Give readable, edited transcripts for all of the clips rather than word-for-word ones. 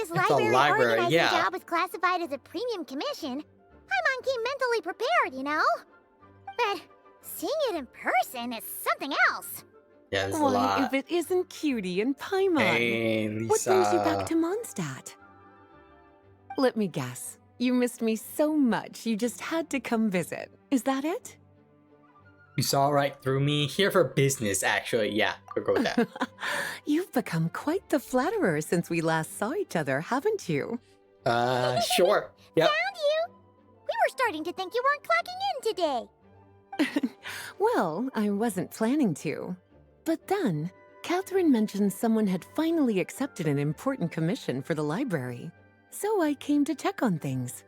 this It's a library library, organizing yeah. job was classified as a premium commission, Paimon came mentally prepared, you know? But seeing it in person is something else. Yeah, there's a Why, lot. if it isn't Cutie and Paimon? Hey, Lisa. What brings you back to Mondstadt? Let me guess. You missed me so much, you just had to come visit. Is that it? You saw right through me. Here for business, actually. Yeah, we'll go with that. You've become quite the flatterer since we last saw each other, haven't you? Sure. Yep. Found you! We were starting to think you weren't clocking in today. Well, I wasn't planning to. But then, Catherine mentioned someone had finally accepted an important commission for the library. So I came to check on things.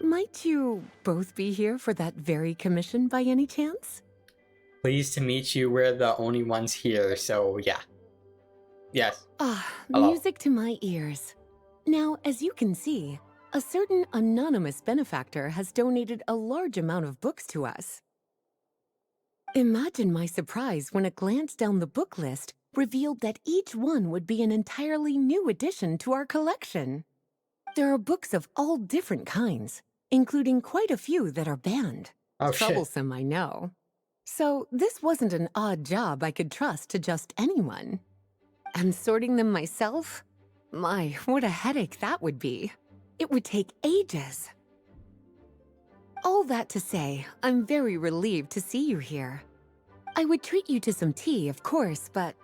Might you both be here for that very commission by any chance? Pleased to meet you. We're the only ones here, so yeah. Yes. Ah, Hello. music to my ears. Now, as you can see, a certain anonymous benefactor has donated a large amount of books to us. Imagine my surprise when a glance down the book list revealed that each one would be an entirely new addition to our collection. There are books of all different kinds, including quite a few that are banned. Oh, shit. Troublesome, I know. So this wasn't an odd job I could trust to just anyone. And sorting them myself? My, what a headache that would be. It would take ages. All that to say, I'm very relieved to see you here. I would treat you to some tea, of course, but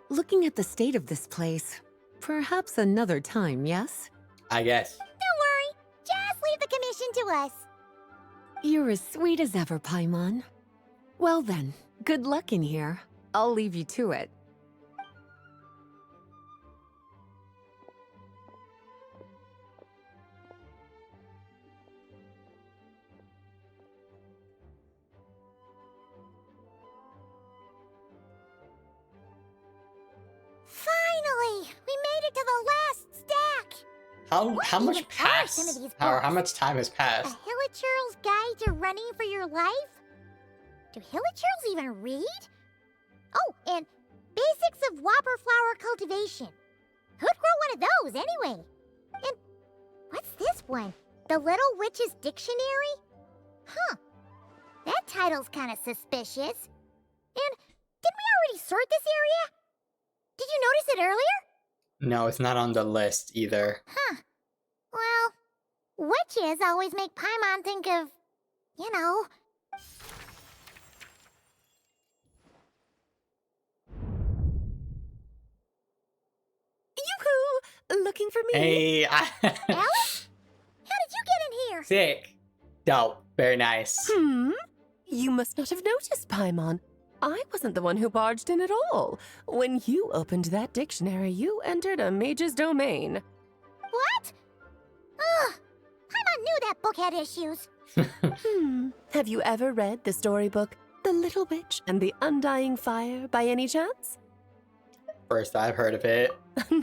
looking at the state of this place, perhaps another time, yes? I guess. Don't worry, just leave the commission to us. You're as sweet as ever, Paimon. Well then, good luck in here. I'll leave you to it. Finally, we made it to the last stack. How What much even are passed? some of these Or how books? much time has A passed? Hilichurl's Guide to Running for Your Life? Do Hilichurls even read? Oh, and Basics of Whopper Flower Cultivation. Who'd grow one of those, anyway? And what's this one? The Little Witch's Dictionary? Huh. That title's kind of suspicious. And didn't we already sort this area? Did you notice it earlier? No, it's not on the list either. Huh. Well, witches always make Paimon think of, you know. Yoo-hoo! Looking for me? Hey, Alice? How did you get in here? sick. Dope. Very nice. You must not have noticed, Paimon. I wasn't the one who barged in at all. When you opened that dictionary, you entered a mage's domain. What? Ugh. Paimon knew that book had issues. Have you ever read the storybook, The Little Witch and the Undying Fire, by any chance? First I've heard of it.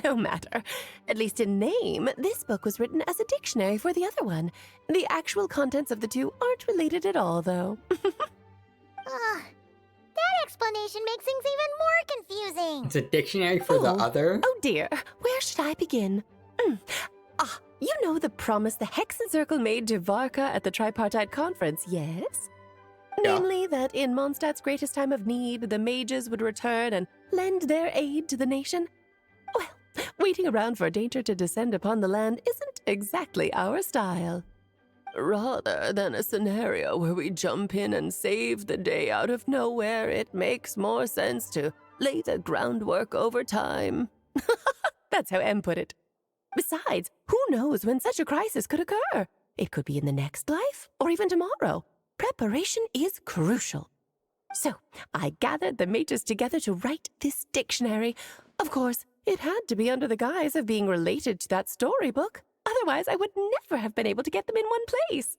No matter. At least in name, this book was written as a dictionary for the other one. The actual contents of the two aren't related at all, though. Ugh. That explanation makes things even more confusing. It's a dictionary for the Oh. other? Oh dear, where should I begin? You know the promise the hexenzirkel made to Varka at the tripartite conference, yes? Yeah. Namely, that in Mondstadt's greatest time of need, the mages would return and lend their aid to the nation. Well, waiting around for danger to descend upon the land isn't exactly our style. Rather than a scenario where we jump in and save the day out of nowhere, it makes more sense to lay the groundwork over time. That's how M put it. Besides, who knows when such a crisis could occur? It could be in the next life, or even tomorrow. Preparation is crucial. So, I gathered the mages together to write this dictionary. Of course, it had to be under the guise of being related to that storybook. Otherwise, I would never have been able to get them in one place.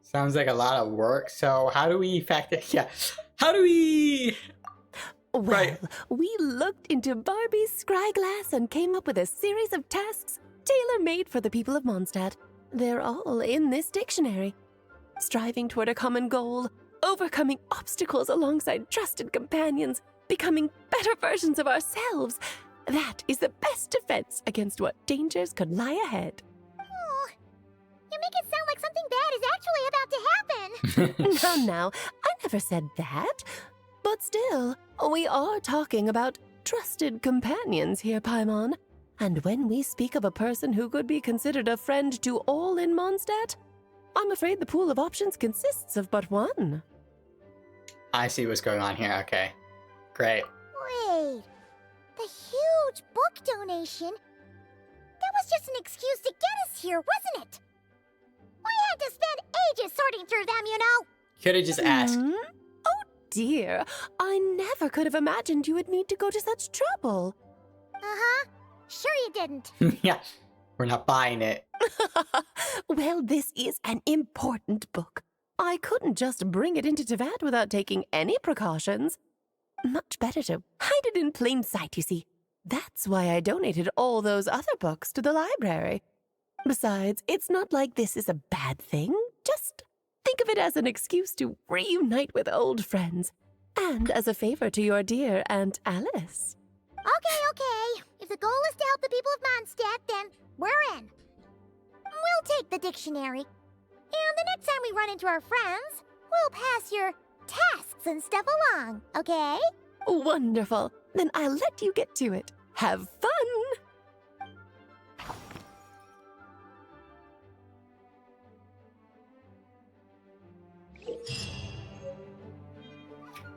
Sounds like a lot of work. So how do we factor? Yeah. How do we? Well, Right. we looked into Barbie's scryglass and came up with a series of tasks tailor-made for the people of Mondstadt. They're all in this dictionary. Striving toward a common goal, overcoming obstacles alongside trusted companions, becoming better versions of ourselves. That is the best defense against what dangers could lie ahead. Oh, you make it sound like something bad is actually about to happen. Now, I never said that. But still, we are talking about trusted companions here, Paimon. And when we speak of a person who could be considered a friend to all in Mondstadt, I'm afraid the pool of options consists of but one. I see what's going on here. Okay. Great. Wait, the huge book donation? That was just an excuse to get us here, wasn't it? We had to spend ages sorting through them, you know. Could have just asked. Oh dear, I never could have imagined you would need to go to such trouble. Uh-huh. Sure you didn't. Yeah. We're not buying it. Well, this is an important book. I couldn't just bring it into Teyvat without taking any precautions. Much better to hide it in plain sight, you see. That's why I donated all those other books to the library. Besides, it's not like this is a bad thing. Just think of it as an excuse to reunite with old friends. And as a favor to your dear Aunt Alice. Okay. If the goal is to help the people of Mondstadt, then we're in. We'll take the dictionary. And the next time we run into our friends, we'll pass your tasks and stuff along, okay? Wonderful. Then I'll let you get to it. Have fun!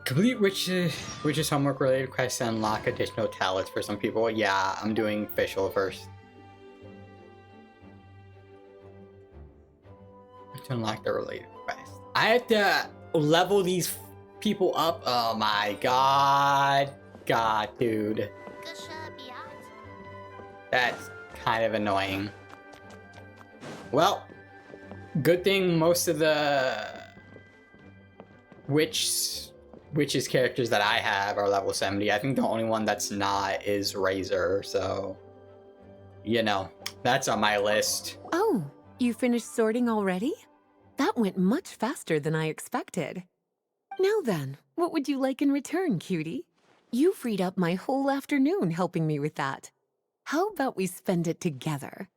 Complete witches homework related quests and unlock additional talents for some people. Yeah, I'm doing official first. To unlock the related quest. I have to level these people up. Oh my god. God, dude. That's kind of annoying. Well, good thing most of the witches characters that I have are level 70. I think the only one that's not is Razor, so you know, that's on my list. Oh, you finished sorting already? That went much faster than I expected. Now then, what would you like in return, cutie? You freed up my whole afternoon helping me with that. How about we spend it together?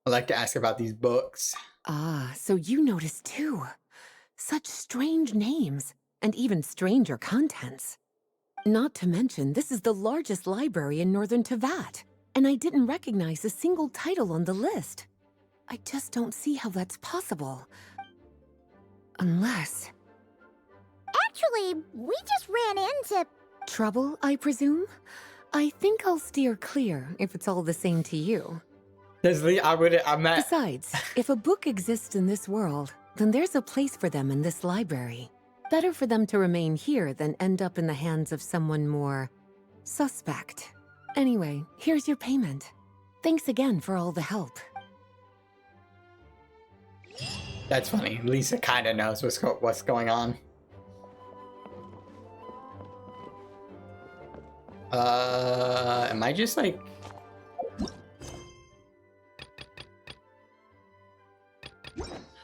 I'd like to ask about these books. Ah, so you noticed too. Such strange names, and even stranger contents. Not to mention, this is the largest library in northern Teyvat, and I didn't recognize a single title on the list. I just don't see how that's possible. Unless... Actually, we just ran into... Trouble, I presume? I think I'll steer clear if it's all the same to you. Besides, if a book exists in this world, then there's a place for them in this library. Better for them to remain here than end up in the hands of someone more suspect. Anyway, here's your payment. Thanks again for all the help. That's funny. Lisa kind of knows what's going on. Am I just like...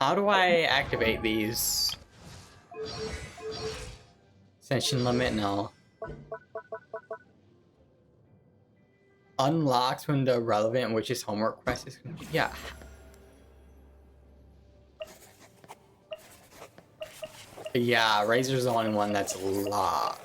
How do I activate these? Session limit? No. Unlocks when the relevant witch's homework quest is complete. Yeah. Yeah, Razor's the only one that's locked.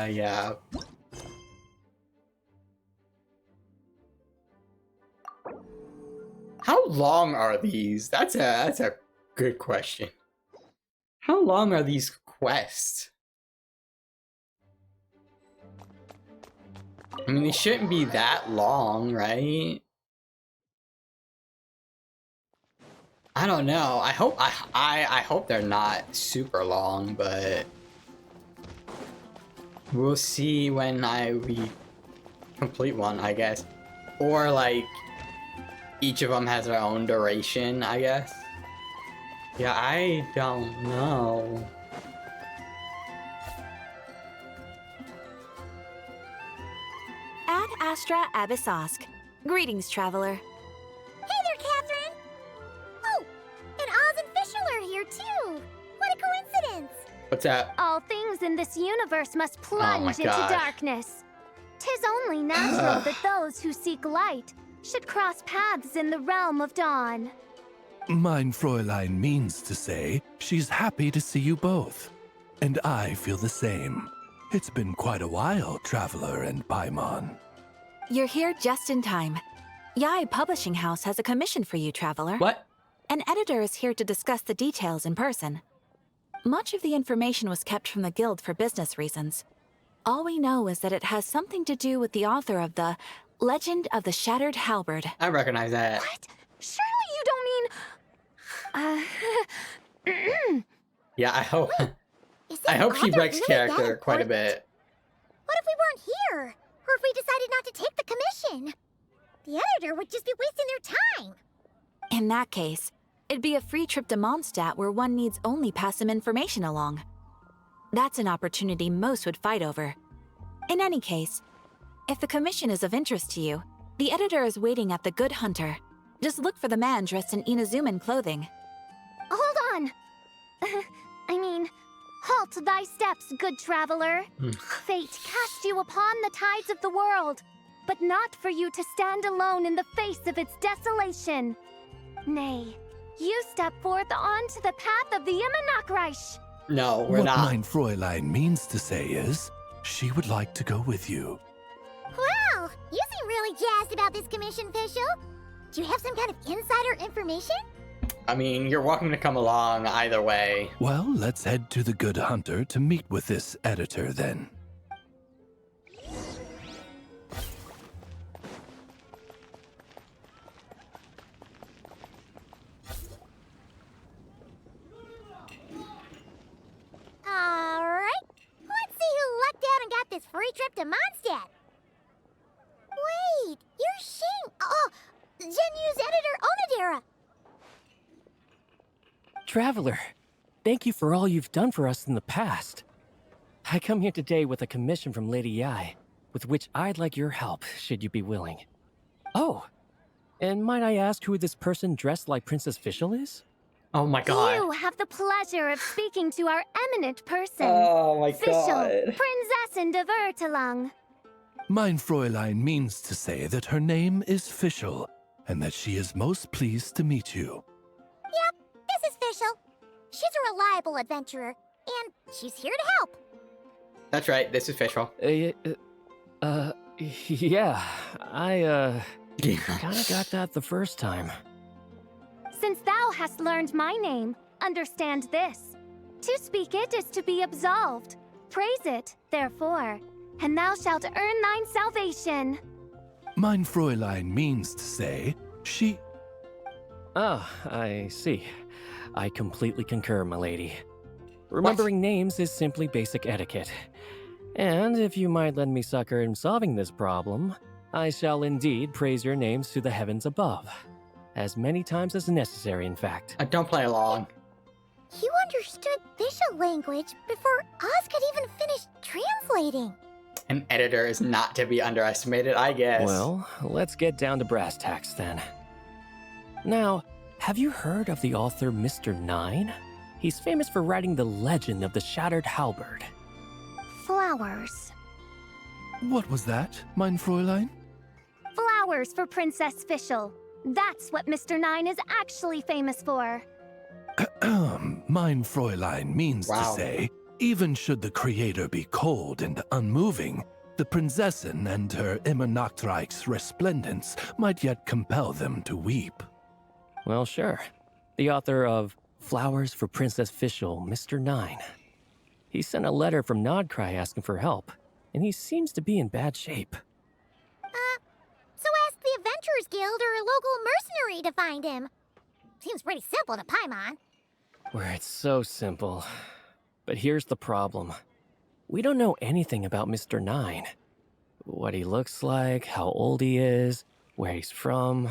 Yeah. How long are these? That's a good question. How long are these quests? I mean, they shouldn't be that long, right? I don't know. I hope they're not super long, but we'll see when we complete one, I guess. Or like each of them has their own duration, I guess. Yeah, I don't know. Ad Astra Abyssosk. Greetings, traveler. Hey there, Catherine! Oh, and Oz and Fischl are here too! What a coincidence! What's that? All things in this universe must plunge into God. darkness. 'Tis only natural that those who seek light should cross paths in the realm of dawn. Mein Fräulein means to say she's happy to see you both. And I feel the same. It's been quite a while, Traveler and Paimon. You're here just in time. Yai Publishing House has a commission for you, traveler. What? An editor is here to discuss the details in person. Much of the information was kept from the guild for business reasons. All we know is that it has something to do with the author of the Legend of the Shattered Halberd. I recognize that. What? Surely you don't mean... Yeah, I hope. Is this I hope she author breaks really that character quite a important? bit. What if we weren't here? Or if we decided not to take the commission? The editor would just be wasting their time. In that case, it'd be a free trip to Mondstadt where one needs only pass some information along. That's an opportunity most would fight over. In any case, if the commission is of interest to you, the editor is waiting at the Good Hunter. Just look for the man dressed in Inazuman clothing. Hold on! I mean, halt thy steps, good traveler. Fate cast you upon the tides of the world, but not for you to stand alone in the face of its desolation. Nay, you step forth onto the path of the Immonachreich. No, we're What not. Mein Fräulein means to say is she would like to go with you. Well, you seem really jazzed about this commission, Fischl. Do you have some kind of insider information? I mean, you're welcome to come along either way. Well, let's head to the Good Hunter to meet with this editor then. Alright, let's see who lucked out and got this free trip to Mondstadt. Wait, you're Shing. Oh, Genu's editor, Onodera. Traveler, thank you for all you've done for us in the past. I come here today with a commission from Lady Yai, with which I'd like your help, should you be willing. Oh, and might I ask who this person dressed like Princess Fischl is? Oh my god. You have the pleasure of speaking to our eminent person, Oh my Fischl, god. Prinzessin de Vertalang. Mein Fräulein means to say that her name is Fischl, and that she is most pleased to meet you. Yep, this is Fischl. She's a reliable adventurer, and she's here to help. That's right, this is Fischl. Yeah, I, Yeah. kinda got that the first time. Since thou hast learned my name, understand this. To speak it is to be absolved. Praise it, therefore, and thou shalt earn thine salvation. Mein Fräulein means to say she... Ah, I see. I completely concur, my lady. Remembering names is simply basic etiquette. And if you might lend me succor in solving this problem, I shall indeed praise your names to the heavens above. As many times as necessary, in fact. Don't play along. You understood Fischl language before Oz could even finish translating. An editor is not to be underestimated, I guess. Well, let's get down to brass tacks then. Now, have you heard of the author Mr. Nine? He's famous for writing the legend of the Shattered Halberd. Flowers. What was that, Mein Fräulein? Flowers for Princess Fischl. That's what Mr. Nine is actually famous for. Mein Fräulein means Wow. to say, even should the creator be cold and unmoving, the Prinzessin and her Immonachreich's resplendence might yet compel them to weep. Well, sure. The author of Flowers for Princess Fischl, Mr. Nine. He sent a letter from Nodcry asking for help, and he seems to be in bad shape. So ask the Adventurers Guild or a local mercenary to find him. Seems pretty simple to Paimon. Where it's so simple. But here's the problem. We don't know anything about Mr. Nine. What he looks like, how old he is, where he's from.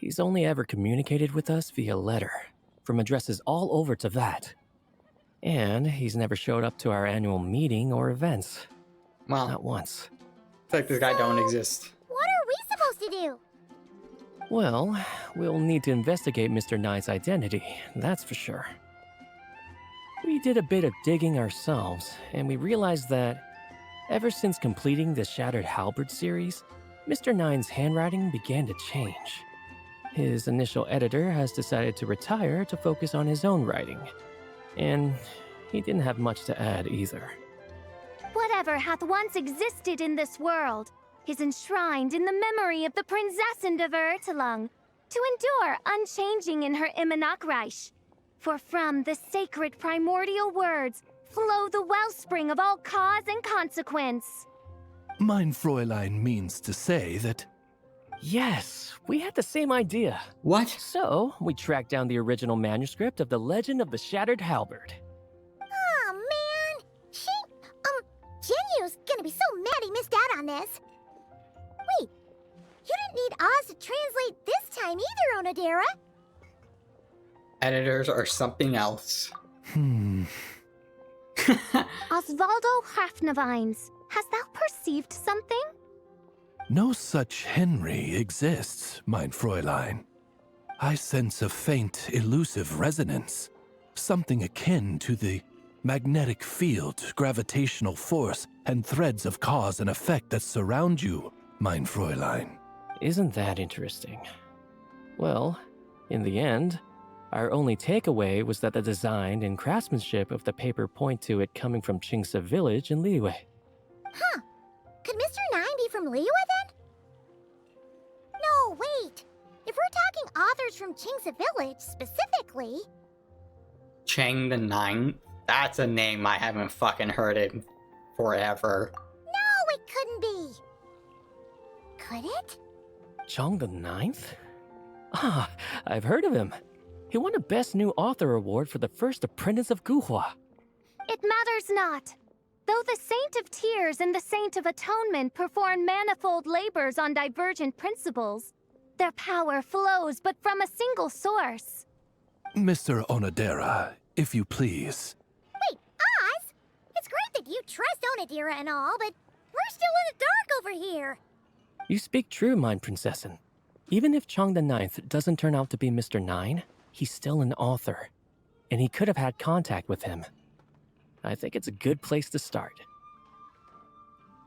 he's only ever communicated with us via letter, from addresses all over Teyvat. And he's never showed up to our annual meeting or events. Well, Not once. it's like this guy don't exist. What are we supposed to do? Well, we'll need to investigate Mr. Nine's identity, that's for sure. We did a bit of digging ourselves, and we realized that ever since completing the Shattered Halberd series, Mr. Nine's handwriting began to change. His initial editor has decided to retire to focus on his own writing, and he didn't have much to add either. Whatever hath once existed in this world is enshrined in the memory of the Prinzessin of Ertelung, to endure unchanging in her Immanakreich. For from the sacred primordial words flow the wellspring of all cause and consequence. Mein Fräulein means to say that Yes, we had the same idea. What? So, we tracked down the original manuscript of The Legend of the Shattered Halberd. Oh man, Genyu's gonna be so mad he missed out on this. Wait, you didn't need Oz to translate this time either, Onodera. Editors are something else. Osvaldo Hafnavines, hast thou perceived something? no such Henry exists, mein Fräulein. I sense a faint, elusive resonance, something akin to the magnetic field, gravitational force, and threads of cause and effect that surround you, mein Fräulein. Isn't that interesting? Well, in the end, our only takeaway was that the design and craftsmanship of the paper point to it coming from Qingse village in Liyue. Huh. Could Mr. Nine be from Liyue then? No, wait. If we're talking authors from Qingse village specifically... Chang the Ninth? That's a name I haven't fucking heard in forever. No, it couldn't be. Could it? Chong the Ninth? Ah, I've heard of him. He won a Best New Author award for the first apprentice of Guhua. It matters not. Though the Saint of Tears and the Saint of Atonement perform manifold labors on divergent principles, their power flows but from a single source. Mr. Onodera, if you please. Wait, Oz? It's great that you trust Onodera and all, but we're still in the dark over here. You speak true, mine Prinzessin. Even if Chong the Ninth doesn't turn out to be Mr. Nine, he's still an author, and he could have had contact with him. I think it's a good place to start.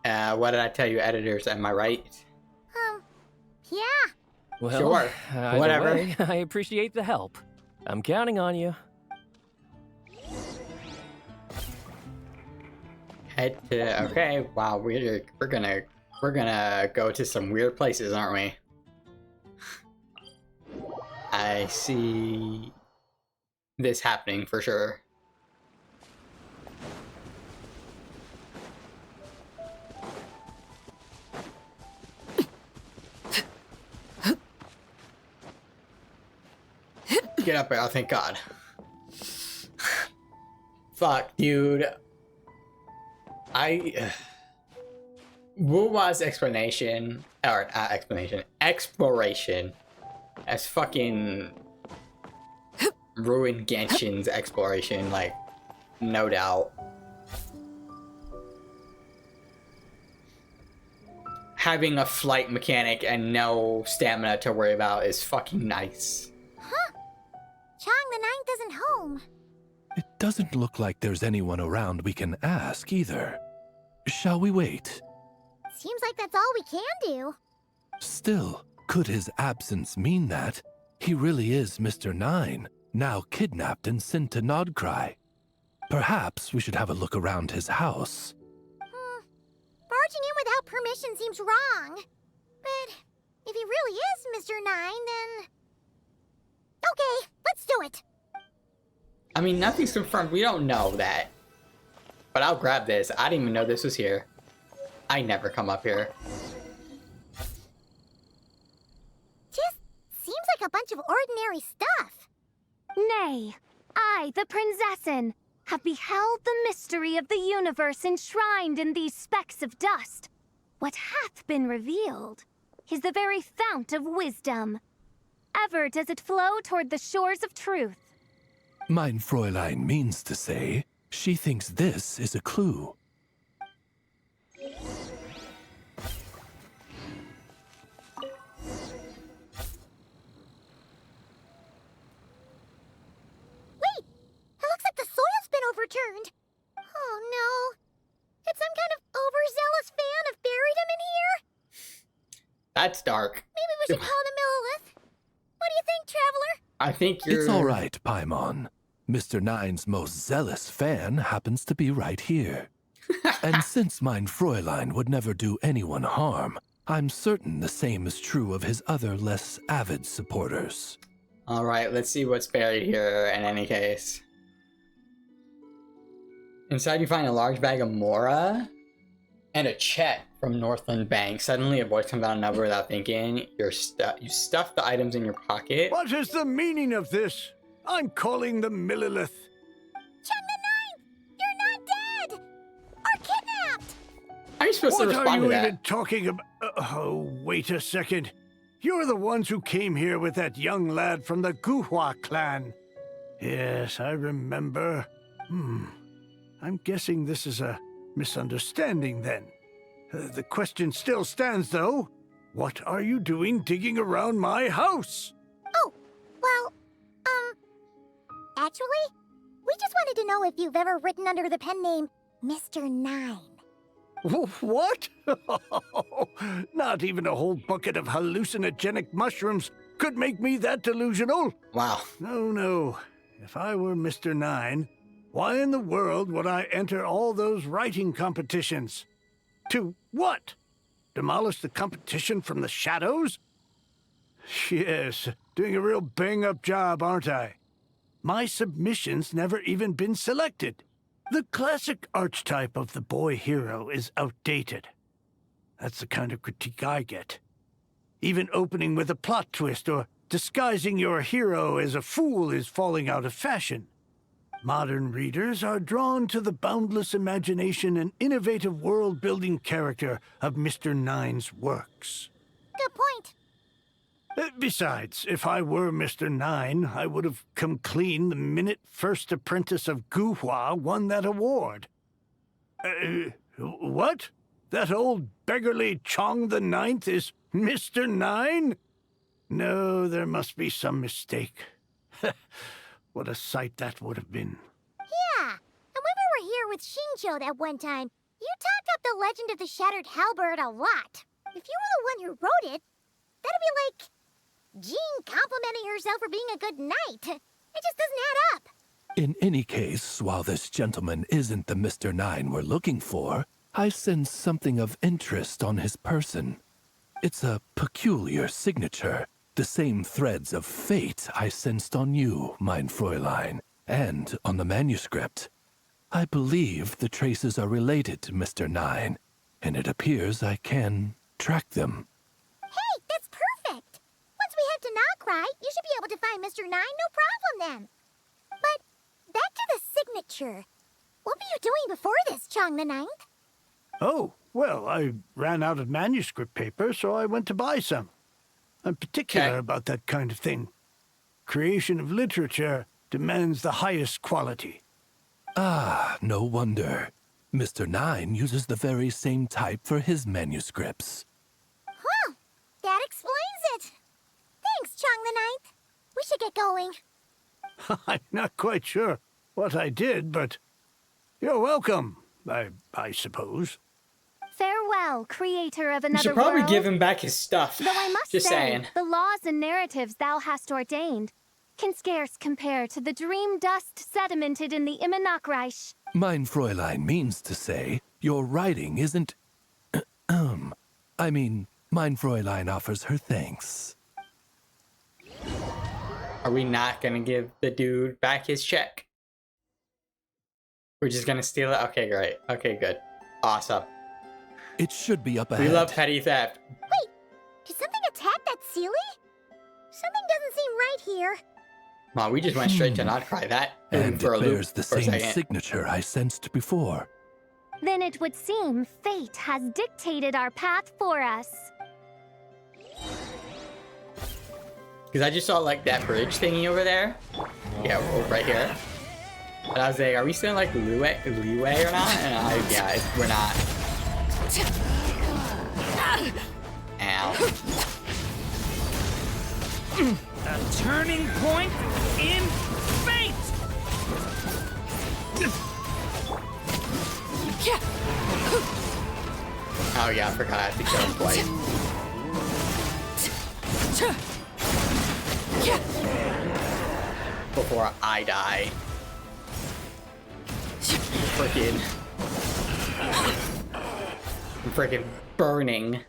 What did I tell you, editors? Am I right? Yeah. Well, Sure, either whatever. way, I appreciate the help. I'm counting on you. Head to okay. Wow, we're gonna go to some weird places, aren't we? I see this happening for sure. Get up there, oh, thank God. Fuck, dude. Wuwa's explanation, or not explanation, exploration has fucking ruined Genshin's exploration, like, no doubt. Having a flight mechanic and no stamina to worry about is fucking nice. Huh? Chang the Ninth isn't home. It doesn't look like there's anyone around we can ask either. Shall we wait? Seems like that's all we can do. Still, could his absence mean that he really is Mr. Nine, now kidnapped and sent to Nodcry? Perhaps we should have a look around his house. Barging in without permission seems wrong. But if he really is Mr. Nine, then... Okay, let's do it. I mean, nothing's confirmed. We don't know that. But I'll grab this. I didn't even know this was here. I never come up here. Just seems like a bunch of ordinary stuff. Nay, I, the Prinzessin, have beheld the mystery of the universe enshrined in these specks of dust. What hath been revealed is the very fount of wisdom. ever does it flow toward the shores of truth. Mein Fräulein means to say, she thinks this is a clue. Wait! It looks like the soil's been overturned. Oh no. Did some kind of overzealous fan have buried him in here? That's dark. Maybe we should call him Millilith. What do you think, Traveler? I think you're... It's all right, Paimon. Mr. Nine's most zealous fan happens to be right here. And since Mein Fräulein would never do anyone harm, I'm certain the same is true of his other less avid supporters. All right, let's see what's buried here in any case. Inside you find a large bag of Mora and a check from Northland Bank. Suddenly a voice comes out of nowhere without thinking. You stuff the items in your pocket. What is the meaning of this? I'm calling the Millilith. Chang the Ninth! You're not dead! Or kidnapped! How are you supposed to What are respond to you that? even talking about? Oh, wait a second. You're the ones who came here with that young lad from the Guhua clan. Yes, I remember. I'm guessing this is a misunderstanding then. The question still stands, though. What are you doing digging around my house? Oh, well, actually, we just wanted to know if you've ever written under the pen name Mr. Nine. What? Not even a whole bucket of hallucinogenic mushrooms could make me that delusional. Wow. No. If I were Mr. Nine, why in the world would I enter all those writing competitions? To what? Demolish the competition from the shadows? Yes, doing a real bang-up job, aren't I? My submission's never even been selected. The classic archetype of the boy hero is outdated. That's the kind of critique I get. Even opening with a plot twist or disguising your hero as a fool is falling out of fashion. Modern readers are drawn to the boundless imagination and innovative world-building character of Mr. Nine's works. Good point. Besides, if I were Mr. Nine, I would have come clean the minute First Apprentice of Guhua won that award. What? That old beggarly Chong the Ninth is Mr. Nine? No, there must be some mistake. What a sight that would have been. Yeah, and when we were here with Shincho that one time, you talked up the legend of the Shattered Halberd a lot. If you were the one who wrote it, that'd be like Jean complimenting herself for being a good knight. It just doesn't add up. In any case, while this gentleman isn't the Mr. Nine we're looking for, I sense something of interest on his person. It's a peculiar signature, the same threads of fate I sensed on you, mein Fräulein, and on the manuscript. I believe the traces are related to Mr. Nine, and it appears I can track them. Hey, that's perfect. Once we head to Nokrai, you should be able to find Mr. Nine, no problem then. But back to the signature. What were you doing before this, Chong the Ninth? Oh, well, I ran out of manuscript paper, so I went to buy some. I'm particular about that kind of thing. Creation of literature demands the highest quality. Ah, no wonder. Mr. Nine uses the very same type for his manuscripts. Well, that explains it. Thanks, Chong the Ninth. We should get going. I'm not quite sure what I did, but you're welcome, I suppose. Farewell, creator of You another should probably world. give him back his stuff. Though I must Just say, saying. the laws and narratives thou hast ordained can scarce compare to the dream dust sedimented in the Immenachreich. Mein Fräulein means to say, your writing isn't... I mean, Mein Fräulein offers her thanks. Are we not gonna give the dude back his check? We're just gonna steal it? Okay, great. Okay, good. Awesome. It should be up ahead. We love petty theft. Wait, did something attack that Sealy? Something doesn't seem right here. Wow, we just went straight to not cry that. And for a it loop bears the for a same second. signature I sensed before. Then it would seem fate has dictated our path for us. Because I just saw like that bridge thingy over there. Yeah, right here. And I was like, are we still in like leeway or not? And we're not. Ow. A turning point in fate! Oh yeah, I forgot I have to kill him twice. Before I die. I'm freaking burning.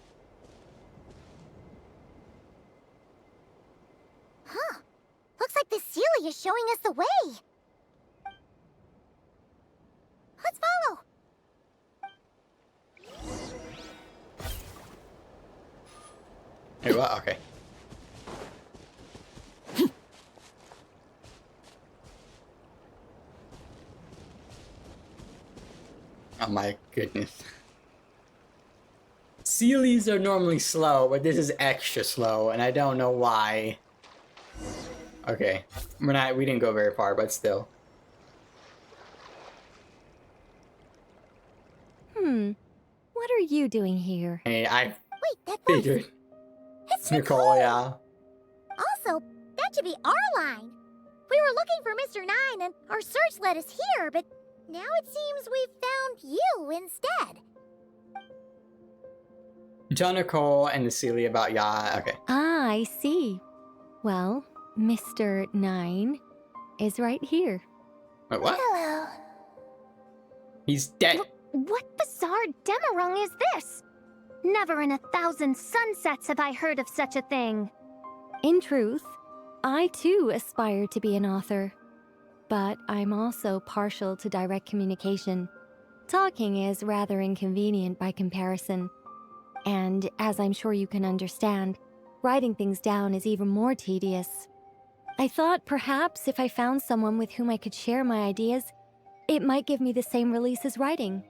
Huh. Looks like the Sealy is showing us the way. Let's follow. Hey, what? Okay. Oh my goodness. Sealies are normally slow, but this is extra slow, and I don't know why. Okay. We didn't go very far, but still. What are you doing here? Hey, I Wait, that voice. figured. It's Nicole, yeah. Also, that should be our line. We were looking for Mr. Nine, and our search led us here, but now it seems we've found you instead. Tell Nicole and the Sealy about Okay. Ah, I see. Well, Mr. Nine is right here. Wait, what? Hello. He's dead. What bizarre demarung is this? Never in 1,000 sunsets have I heard of such a thing. In truth, I too aspire to be an author. But I'm also partial to direct communication. Talking is rather inconvenient by comparison. And as I'm sure you can understand, writing things down is even more tedious. I thought perhaps if I found someone with whom I could share my ideas, it might give me the same release as writing.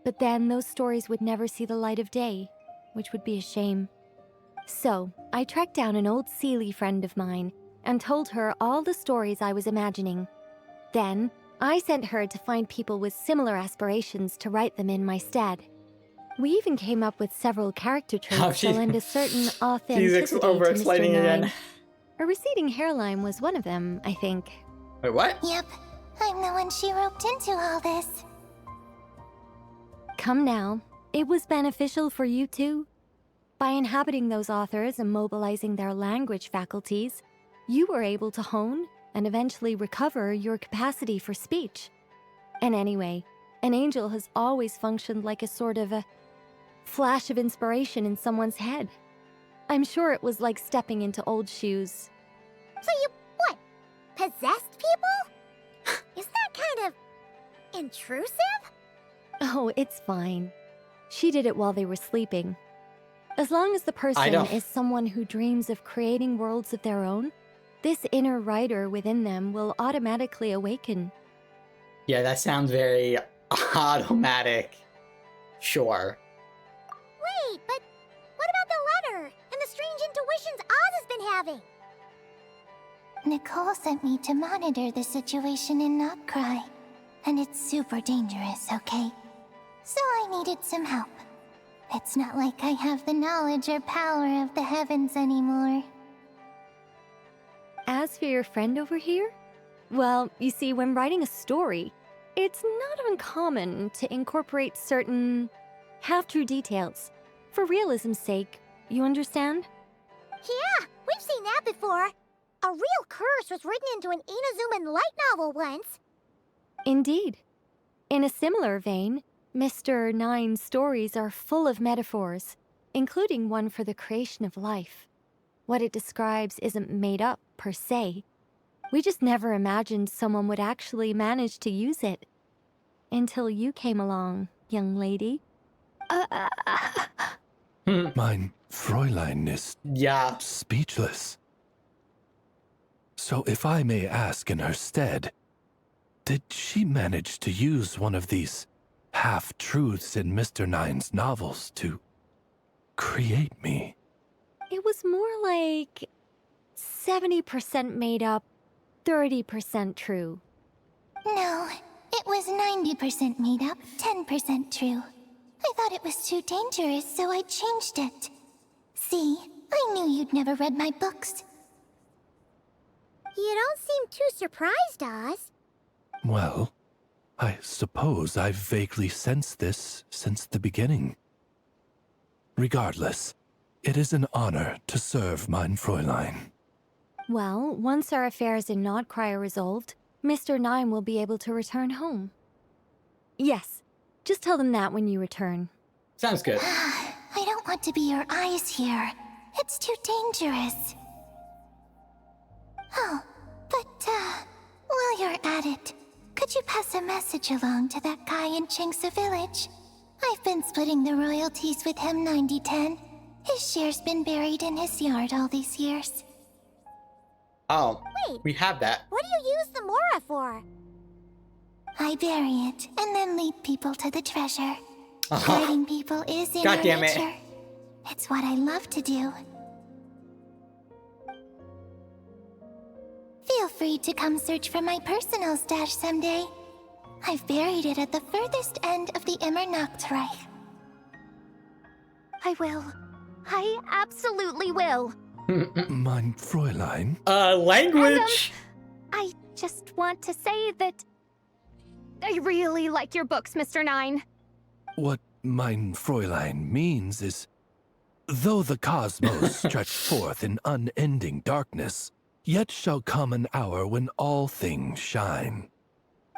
But then those stories would never see the light of day, which would be a shame. So, I tracked down an old Sealy friend of mine and told her all the stories I was imagining. Then, I sent her to find people with similar aspirations to write them in my stead. We even came up with several character traits to lend a certain authenticity to over-explaining Mr. Nine. again. A receding hairline was one of them, I think. Wait, what? Yep, I'm the one she roped into all this. Come now, it was beneficial for you too. By inhabiting those authors and mobilizing their language faculties, you were able to hone and eventually recover your capacity for speech. And anyway, an angel has always functioned like a sort of a flash of inspiration in someone's head. I'm sure it was like stepping into old shoes. So you, what, possessed people? Isn't that kind of intrusive? Oh, it's fine. She did it while they were sleeping. As long as the person is someone who dreams of creating worlds of their own, this inner writer within them will automatically awaken. Yeah, that sounds very automatic. Sure. Wait, but what about the letter and the strange intuitions Oz has been having? Nicole sent me to monitor the situation in Knockcry, and it's super dangerous, okay? So I needed some help. It's not like I have the knowledge or power of the heavens anymore. As for your friend over here, well, you see, when writing a story, it's not uncommon to incorporate certain half-true details. For realism's sake, you understand? Yeah, we've seen that before. A real curse was written into an Inazuman light novel once. Indeed. In a similar vein, Mr. Nine's stories are full of metaphors, including one for the creation of life. What it describes isn't made up, per se. We just never imagined someone would actually manage to use it. Until you came along, young lady. Mein Fräulein is Yeah. speechless. So if I may ask in her stead, did she manage to use one of these half-truths in Mr. Nine's novels to create me? It was more like 70% made up, 30% true. No, it was 90% made up, 10% true. I thought it was too dangerous, so I changed it. See, I knew you'd never read my books. You don't seem too surprised, Oz. Well, I suppose I've vaguely sensed this since the beginning. Regardless, it is an honor to serve mein Fräulein. Well, once our affairs in Nodcry are resolved, Mr. Nine will be able to return home. Yes, just tell them that when you return. Sounds good. I don't want to be your eyes here. It's too dangerous. Oh, but, while you're at it, could you pass a message along to that guy in Chingsa Village? I've been splitting the royalties with him 90-10. His share's been buried in his yard all these years. Oh, Wait. we have that. What do you use the Mora for? I bury it, and then lead people to the treasure. Guiding people is in God damn it. nature. It's what I love to do. Feel free to come search for my personal stash someday. I've buried it at the furthest end of the Immernachtreich. I will. I absolutely will. Mein Fräulein? Language! I just want to say that I really like your books, Mr. Nine. What mein Fräulein means is, though the cosmos stretch forth in unending darkness, yet shall come an hour when all things shine.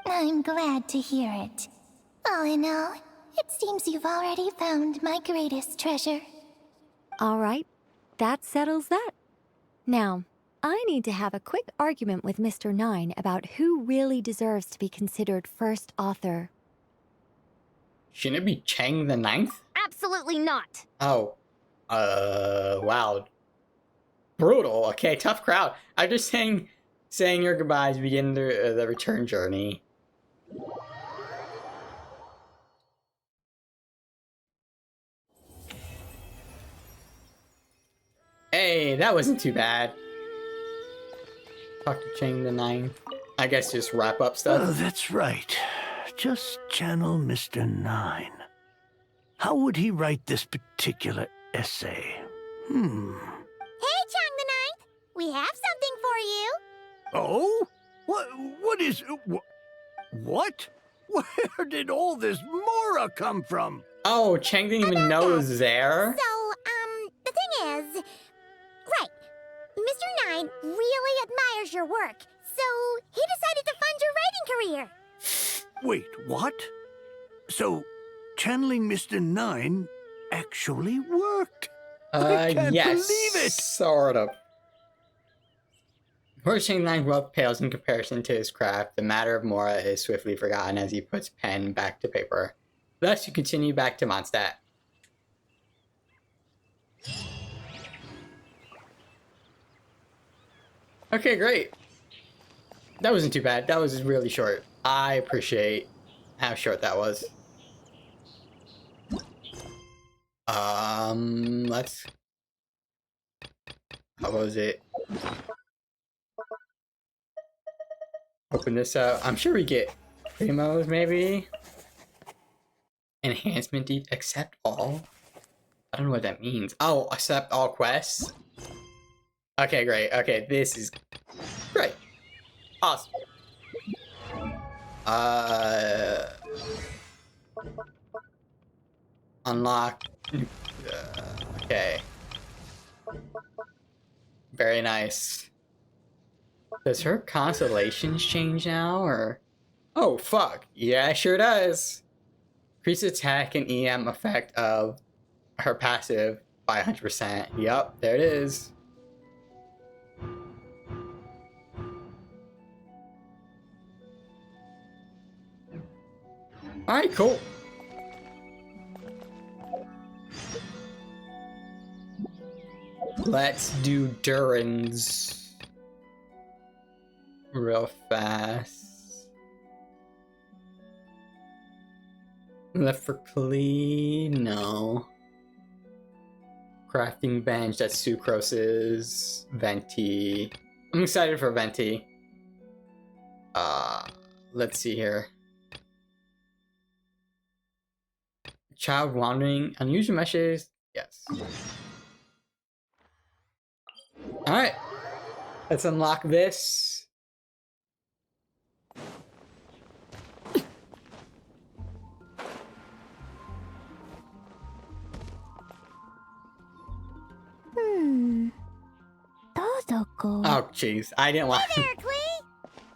I'm glad to hear it. All in all, it seems you've already found my greatest treasure. All right, that settles that. Now, I need to have a quick argument with Mr. Nine about who really deserves to be considered first author. Shouldn't it be Chang the Ninth? Absolutely not. Oh. Wow. Brutal. Okay, tough crowd. I'm just saying your goodbyes, begin the return journey. Hey, that wasn't too bad. Talk to Chang the Ninth. I guess just wrap up stuff. Oh, that's right. Just channel Mr. Nine. How would he write this particular essay? Hey, Chang the Ninth! We have something for you! Oh? What is... What? Where did all this Mora come from? Oh, Chang didn't even know it was there? So, the thing is... Right, Mr. Nine really admires your work, so he decided to fund your writing career. Wait, what? So, channeling Mr. Nine actually worked? I can't yes, believe it! Sort of. Where Chang Nine's wealth pales in comparison to his craft, the matter of Mora is swiftly forgotten as he puts pen back to paper. Thus, you continue back to Mondstadt. Okay, great. That wasn't too bad. That was really short. I appreciate how short that was. Let's... How was it? Open this up. I'm sure we get primos, maybe? Enhancement accept all? I don't know what that means. Oh, accept all quests? Okay, great. Okay, this is great. Awesome. Unlock. Okay. Very nice. Does her constellations change now, or? Oh, fuck. Yeah, it sure does. Increase attack and EM effect of her passive by 100%. Yup, there it is. Alright, cool. Let's do Durin's real fast. Left for Klee? No. Crafting bench, that's Sucrose's. Venti. I'm excited for Venti. Let's see here. Child wandering, unusual meshes. Yes. Alright. Let's unlock this. Dodoko. Oh, jeez. I didn't want. Hey there, Klee!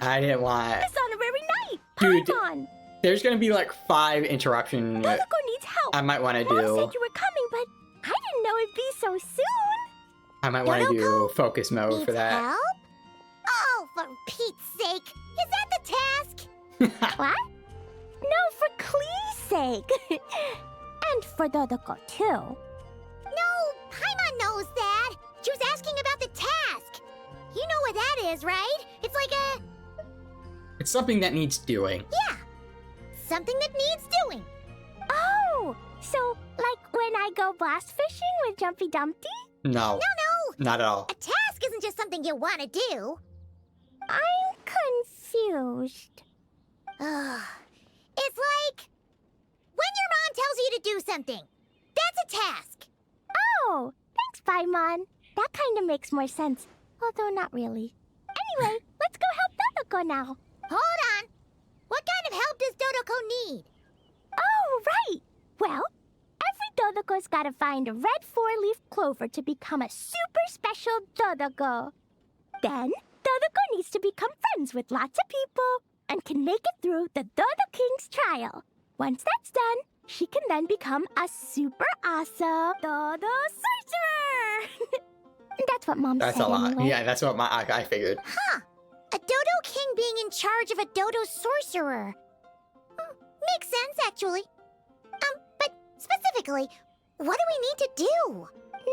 I didn't want. It's on a very night. Dude, Paimon. there's gonna be like 5 interruptions. Dodoko needs help. I might want to Mom do. said you were coming, but I didn't know it'd be so soon. I might want to do Dodoko focus mode Needs for that. help? Oh, for Pete's sake! Is that the task? What? No, for Klee's sake. And for Dodoko, too. No, Paimon knows that. She was asking about the task. You know what that is, right? It's like a... It's something that needs doing. Yeah. Something that needs doing. Oh, so like when I go blast fishing with Jumpy Dumpty? No, No, not at all. a task isn't just something you want to do. I'm confused. Ugh. It's like when your mom tells you to do something. That's a task. Oh, thanks, Paimon. That kind of makes more sense. Although not really. Anyway, let's go help Dodoko now. Hold on. What kind of help does Dodoko need? Oh, right. Well, every Dodoko's gotta find a red 4-leaf clover to become a super special Dodoko. Then, Dodoko needs to become friends with lots of people and can make it through the Dodo King's trial. Once that's done, she can then become a super awesome Dodo sorcerer. That's what Mom That's said a lot. anyway. Yeah, that's what I figured. Huh. A Dodo King being in charge of a Dodo sorcerer. Makes sense, actually. But specifically, what do we need to do?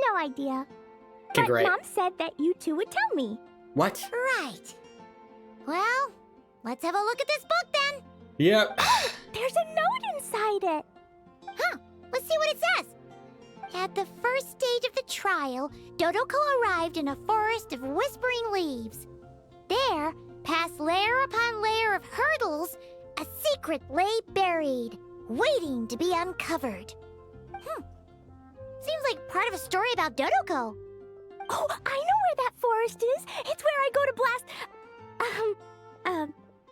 No idea. Okay, But great. Mom said that you two would tell me. What? Right. Well, let's have a look at this book then. Yep. There's a note inside it. Huh. Let's see what it says. At the first stage of the trial, Dodoko arrived in a forest of whispering leaves. There, past layer upon layer of hurdles, a secret lay buried, waiting to be uncovered. Seems like part of a story about Dodoko. Oh, I know where that forest is. It's where I go to blast...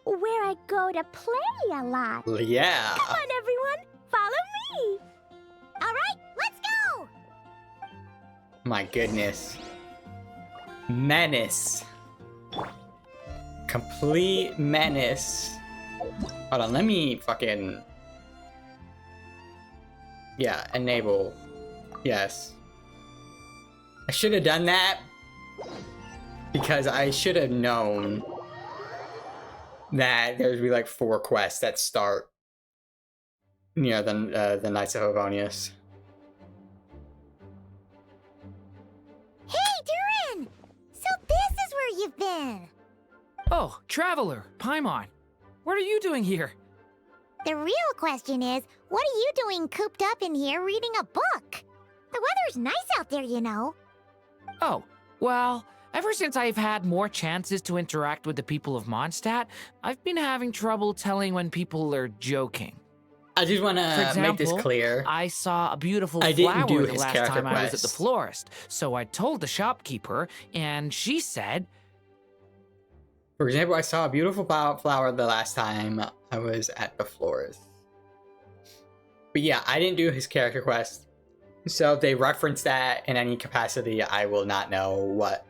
where I go to play a lot. Yeah. Come on, everyone. Follow me. All right, let's go! My goodness. Menace. Complete menace. Hold on, let me fucking... Yeah, enable. Yes. I should have done that. Because I should have known that there'd be like 4 quests that start near the Knights of Havonius. Hey, Durin! So this is where you've been. Oh, Traveler, Paimon. What are you doing here? The real question is, what are you doing cooped up in here reading a book? The weather's nice out there, you know. Oh, well, ever since I've had more chances to interact with the people of Mondstadt, I've been having trouble telling when people are joking. I just want For to example, make this clear. I saw a beautiful I didn't flower do the his last character time I was at the quest. florist, so I told the shopkeeper, and she said, For example, I saw a beautiful flower the last time I was at the florist. But yeah, I didn't do his character quest. So if they reference that in any capacity, I will not know what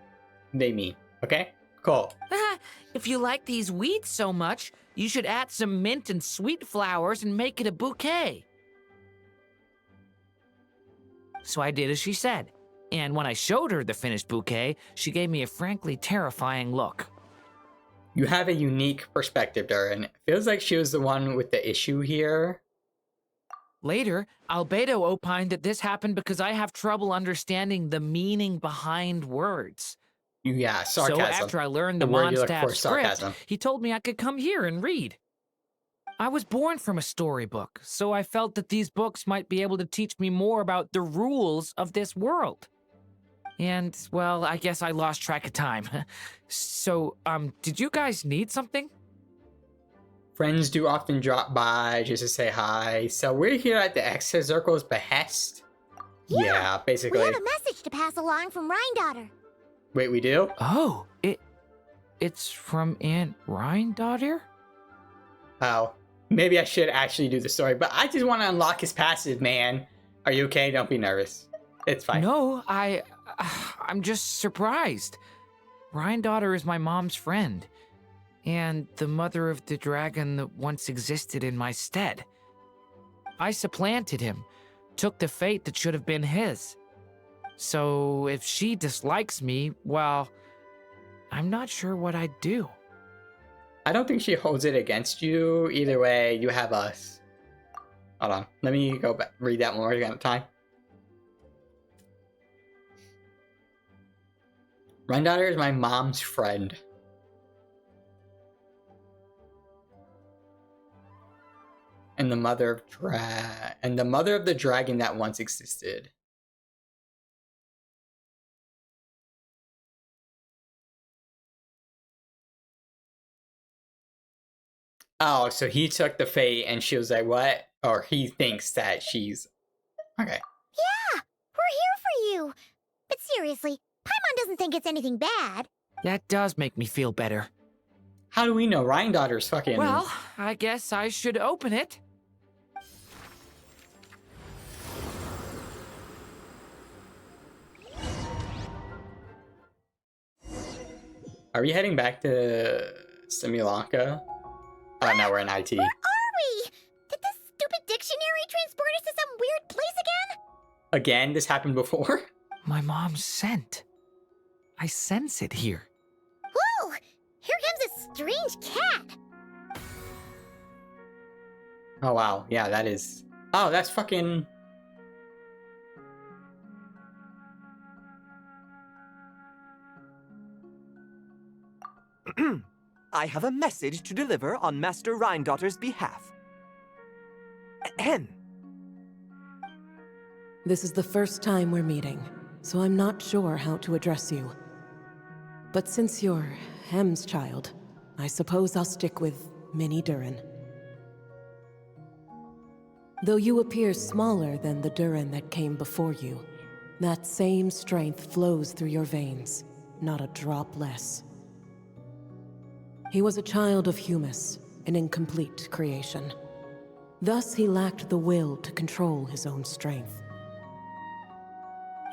they mean. Okay? Cool. "Ah, if you like these weeds so much, you should add some mint and sweet flowers and make it a bouquet." So I did as she said, and when I showed her the finished bouquet, she gave me a frankly terrifying look. You have a unique perspective, Durin. It feels like she was the one with the issue here. Later, Albedo opined that this happened because I have trouble understanding the meaning behind words. Yeah, sarcasm. So after I learned the The word you look Mondstadt for is script, sarcasm. he told me I could come here and read. I was born from a storybook, so I felt that these books might be able to teach me more about the rules of this world. And, well, I guess I lost track of time. So, did you guys need something? Friends do often drop by just to say hi, so we're here at the hexenzirkel's behest. Yeah, We basically. have a message to pass along from Rhindaughter. Wait, we do? Oh, it's from Aunt Rhindaughter? Oh, maybe I should actually do the story, but I just want to unlock his passive, man. Are you okay? Don't be nervous. It's fine. No, I'm just surprised. Rhindaughter is my mom's friend, and the mother of the dragon that once existed in my stead. I supplanted him, took the fate that should have been his. So if she dislikes me, well, I'm not sure what I'd do. I don't think she holds it against you. Either way, you have us. Hold on. Let me go back, read that one more again at a time. Rhindaughter is my mom's friend. And the mother of the dragon that once existed. Oh, so he took the fate and she was like, what? Or he thinks that she's... Okay. Yeah, we're here for you. But seriously, Paimon doesn't think it's anything bad. That does make me feel better. How do we know? Rhindaughter's fucking... Well, I guess I should open it. Are we heading back to Simulanka? Oh, no, we're in IT. Where are we? Did this stupid dictionary transport us to some weird place again? Again? This happened before? My mom's scent. I sense it here. Whoa! Here comes a strange cat. Oh, wow. Yeah, that is... Oh, that's fucking... I have a message to deliver on Master Rhindaughter's behalf. Ahem. This is the first time we're meeting, so I'm not sure how to address you. But since you're Hem's child, I suppose I'll stick with Mini Durin. Though you appear smaller than the Durin that came before you, that same strength flows through your veins, not a drop less. He was a child of Humus, an incomplete creation. Thus, he lacked the will to control his own strength.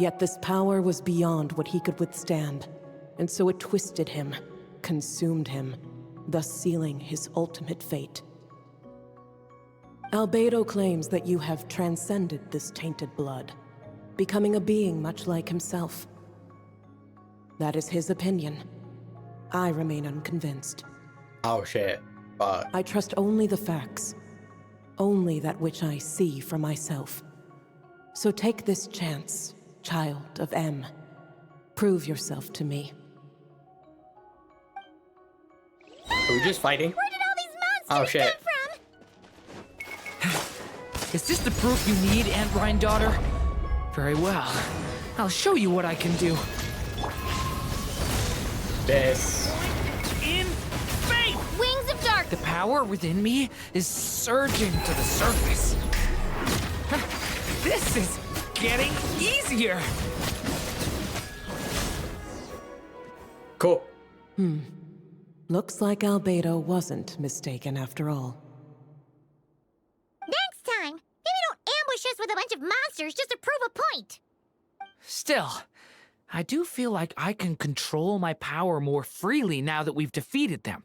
Yet this power was beyond what he could withstand, and so it twisted him, consumed him, thus sealing his ultimate fate. Albedo claims that you have transcended this tainted blood, becoming a being much like himself. That is his opinion. I remain unconvinced. Oh, shit. Fuck. I trust only the facts. Only that which I see for myself. So take this chance, child of M. Prove yourself to me. Are we just fighting? Where did all these monsters shit. come from? Is this the proof you need, Aunt Rhindaughter? Very well. I'll show you what I can do. This. In faith! Wings of Dark. The power within me is surging to the surface. This is getting easier. Cool. Looks like Albedo wasn't mistaken after all. Next time, maybe don't ambush us with a bunch of monsters just to prove a point. Still, I do feel like I can control my power more freely now that we've defeated them.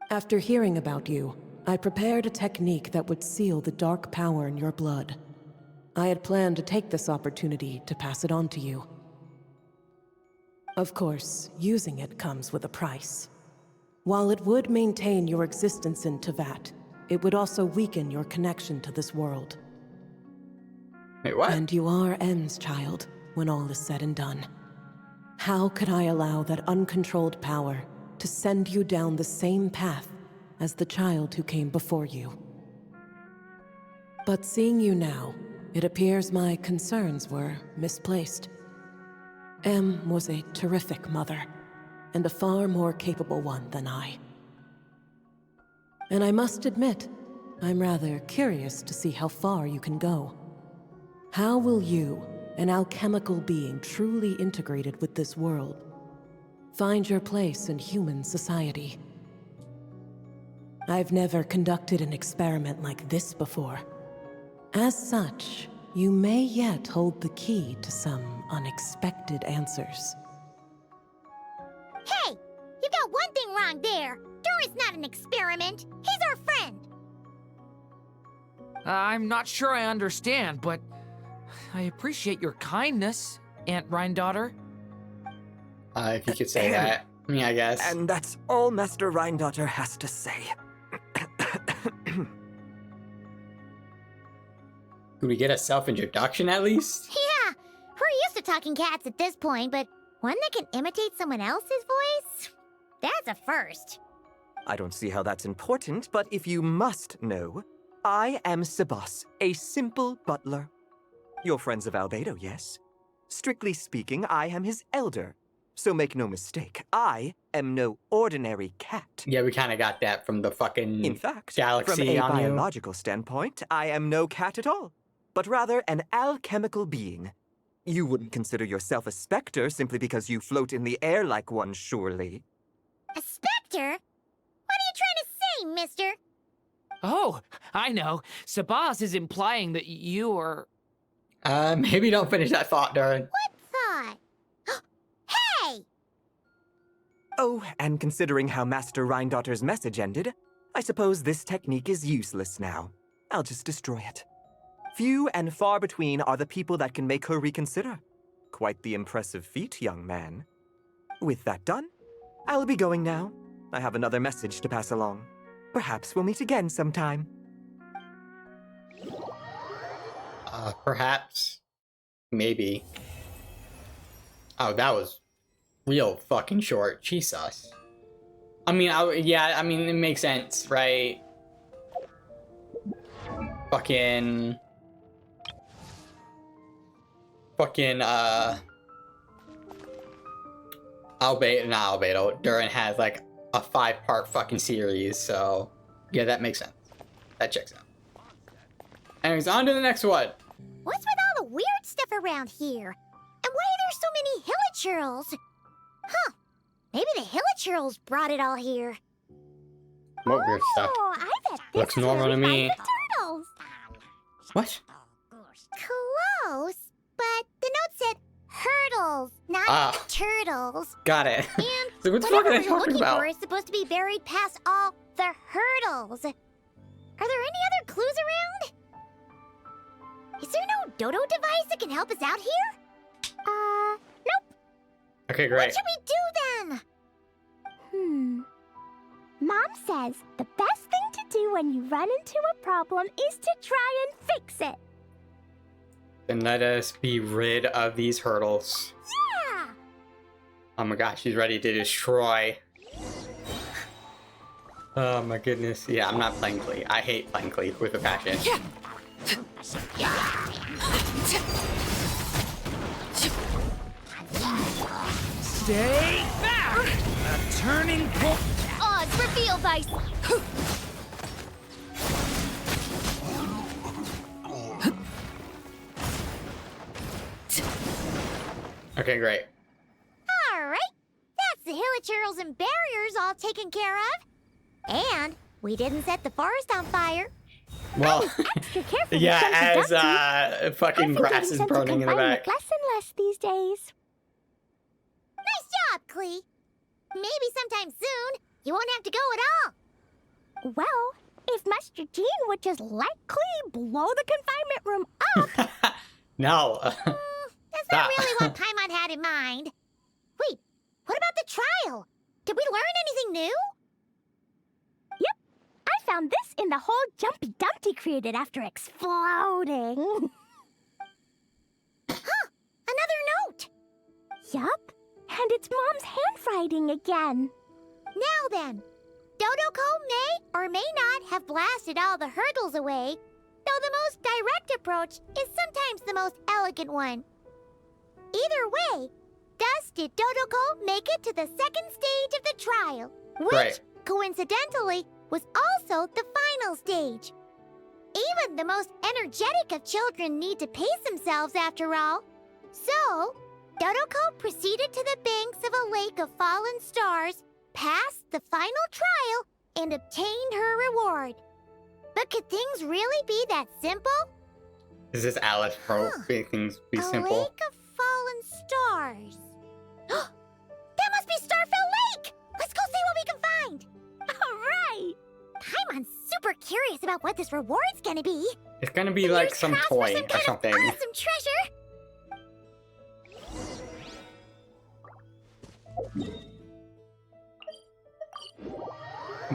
After hearing about you, I prepared a technique that would seal the dark power in your blood. I had planned to take this opportunity to pass it on to you. Of course, using it comes with a price. While it would maintain your existence in Tevat, it would also weaken your connection to this world. Wait, what? And you are M's child, when all is said and done. How could I allow that uncontrolled power to send you down the same path as the child who came before you? But seeing you now, it appears my concerns were misplaced. Em was a terrific mother, and a far more capable one than I. And I must admit, I'm rather curious to see how far you can go. How will you, an alchemical being truly integrated with this world, find your place in human society? I've never conducted an experiment like this before. As such, you may yet hold the key to some unexpected answers. Hey! You got one thing wrong there. Doran's not an experiment. He's our friend. I'm not sure I understand, but I appreciate your kindness, Aunt Rhine-daughter. If you could say that. Yeah, I guess. And that's all Master Rhine-daughter has to say. Could we get a self-introduction at least? Yeah, we're used to talking cats at this point, but one that can imitate someone else's voice? That's a first. I don't see how that's important, but if you must know, I am Sebas, a simple butler. You're friends of Albedo, yes? Strictly speaking, I am his elder. So make no mistake, I am no ordinary cat. Yeah, we kind of got that from the fucking In fact, galaxy from a on you. biological standpoint, I am no cat at all, but rather an alchemical being. You wouldn't consider yourself a specter simply because you float in the air like one, surely. A specter? What are you trying to say, mister? Oh, I know. Sabaz is implying that you're... Maybe don't finish that thought, Durin. What thought? Hey! Oh, and considering how Master Rhine-daughter's message ended, I suppose this technique is useless now. I'll just destroy it. Few and far between are the people that can make her reconsider. Quite the impressive feat, young man. With that done, I'll be going now. I have another message to pass along. Perhaps we'll meet again sometime. Perhaps. Maybe. Oh, that was real fucking short. Jesus. I mean, yeah, I mean, it makes sense, right? Fucking, not Albedo. Durin has like a 5-part fucking series, so yeah, that makes sense. That checks out. Anyways, on to the next one. What's with all the weird stuff around here? And why are there so many hilichurls? Huh. Maybe the hilichurls brought it all here. What weird stuff? Oh, I bet this Looks is normal where to we me. find the turtles. What? Close, but the note said hurdles, not turtles. Got it. And So what the fuck whatever are they we're talking looking about? for is supposed to be buried past all the hurdles. Are there any other clues around? Is there no dodo device that can help us out here? Nope. Okay, What great. should we do then? Mom says the best thing to do when you run into a problem is to try and fix it. Then let us be rid of these hurdles. Yeah! Oh my gosh, she's ready to destroy. Oh my goodness. Yeah, I'm not playing Klee. I hate playing Klee with a passion. Stay back! A turning point! Odds reveal vice. Okay, great. Alright, that's the hilichurls and barriers all taken care of. And we didn't set the forest on fire. Well, Extra careful. yeah, as fucking grass is burning in the back. Less and less these days. Nice job, Klee. Maybe sometime soon you won't have to go at all. Well, if Master Jean would just let Klee blow the confinement room up. No. That's not really what Paimon had in mind. Wait, what about the trial? Did we learn anything new? Yep, I found this in the hole Jumpy Dumpty created after exploding. Huh, another note. Yup, and it's Mom's handwriting again. Now then, Dodoko may or may not have blasted all the hurdles away, though the most direct approach is sometimes the most elegant one. Either way, thus did Dodoko make it to the second stage of the trial, which, Right. coincidentally, was also the final stage. Even the most energetic of children need to pace themselves after all. So, Dodoko proceeded to the banks of a lake of fallen stars, passed the final trial, and obtained her reward. But could things really be that simple? Is this Alice Pro? Make things be A simple. lake of fallen stars. That must be Starfell Lake! Let's go see what we can find! Alright! Paimon's super curious about what this reward's gonna be. It's gonna be like Fingers some crossed for toy some or kind of something. Awesome treasure!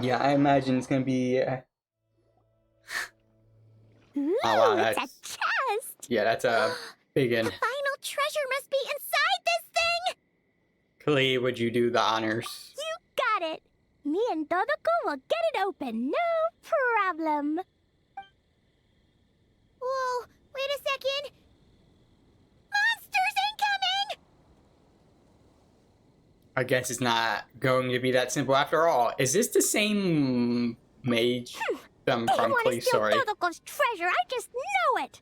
Yeah, I imagine it's gonna be. Ooh, wow, it's a that's- chest! Yeah, that's a big The one. final treasure must be inside this thing! Klee, would you do the honors? You got it! Me and Dodoko will get it open, no problem. Whoa, wait a second! Monsters incoming! I guess it's not going to be that simple after all. Is this the same mage from They want to Klee's steal story? Dodoko's treasure, I just know it!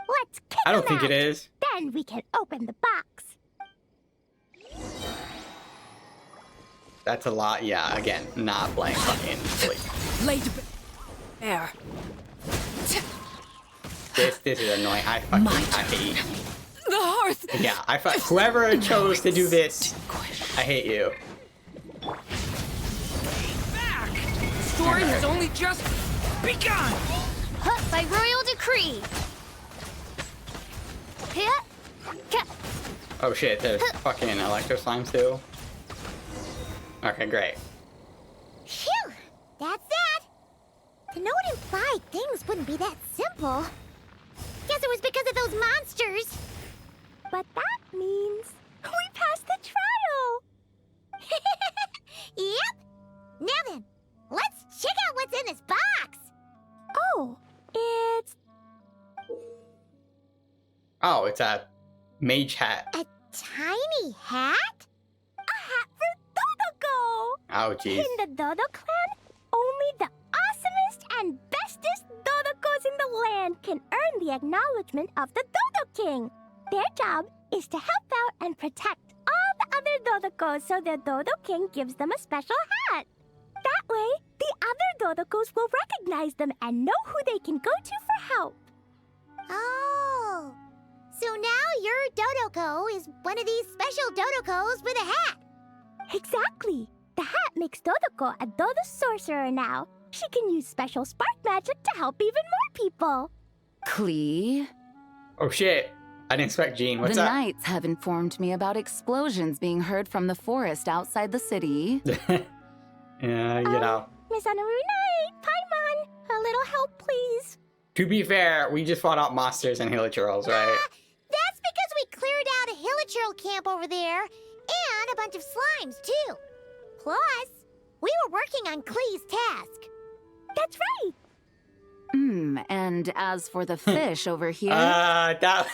Let's kick I don't them think it out. is. Then we can open the box. That's a lot. Yeah, again, not playing fucking Klee. Laid bare. This is annoying. I hate you. The hearth. Yeah, whoever chose to do this, I hate you. Back! Story has only just begun! By royal decree. Oh shit, there's fucking electro slimes too. Okay, great. Phew! That's that! To know it implied things wouldn't be that simple. Guess it was because of those monsters. But that means we passed the trial! Yep! Now then, let's check out what's in this box! Oh, it's Oh, it's a mage hat. a tiny hat? A hat for Dodoko! Oh jeez. In the Dodo clan, only the awesomest and bestest Dodokos in the land can earn the acknowledgement of the Dodo King. Their job is to help out and protect all the other Dodokos so the Dodo King gives them a special hat. That way, the other Dodokos will recognize them and know who they can go to for help. Oh, so now your Dodoko is one of these special Dodokos with a hat. Exactly. The hat makes Dodoko a Dodo sorcerer now. She can use special spark magic to help even more people. Klee, Oh shit. I didn't expect Jean. What's the up? knights have informed me about explosions being heard from the forest outside the city. Yeah, you know. Miss Honorary Knight, Paimon, a little help, please. To be fair, we just fought out monsters and hilichurls, right? That's because we cleared out a hilichurl camp over there, and a bunch of slimes, too. Plus, we were working on Klee's task. That's right. And as for the fish over here, That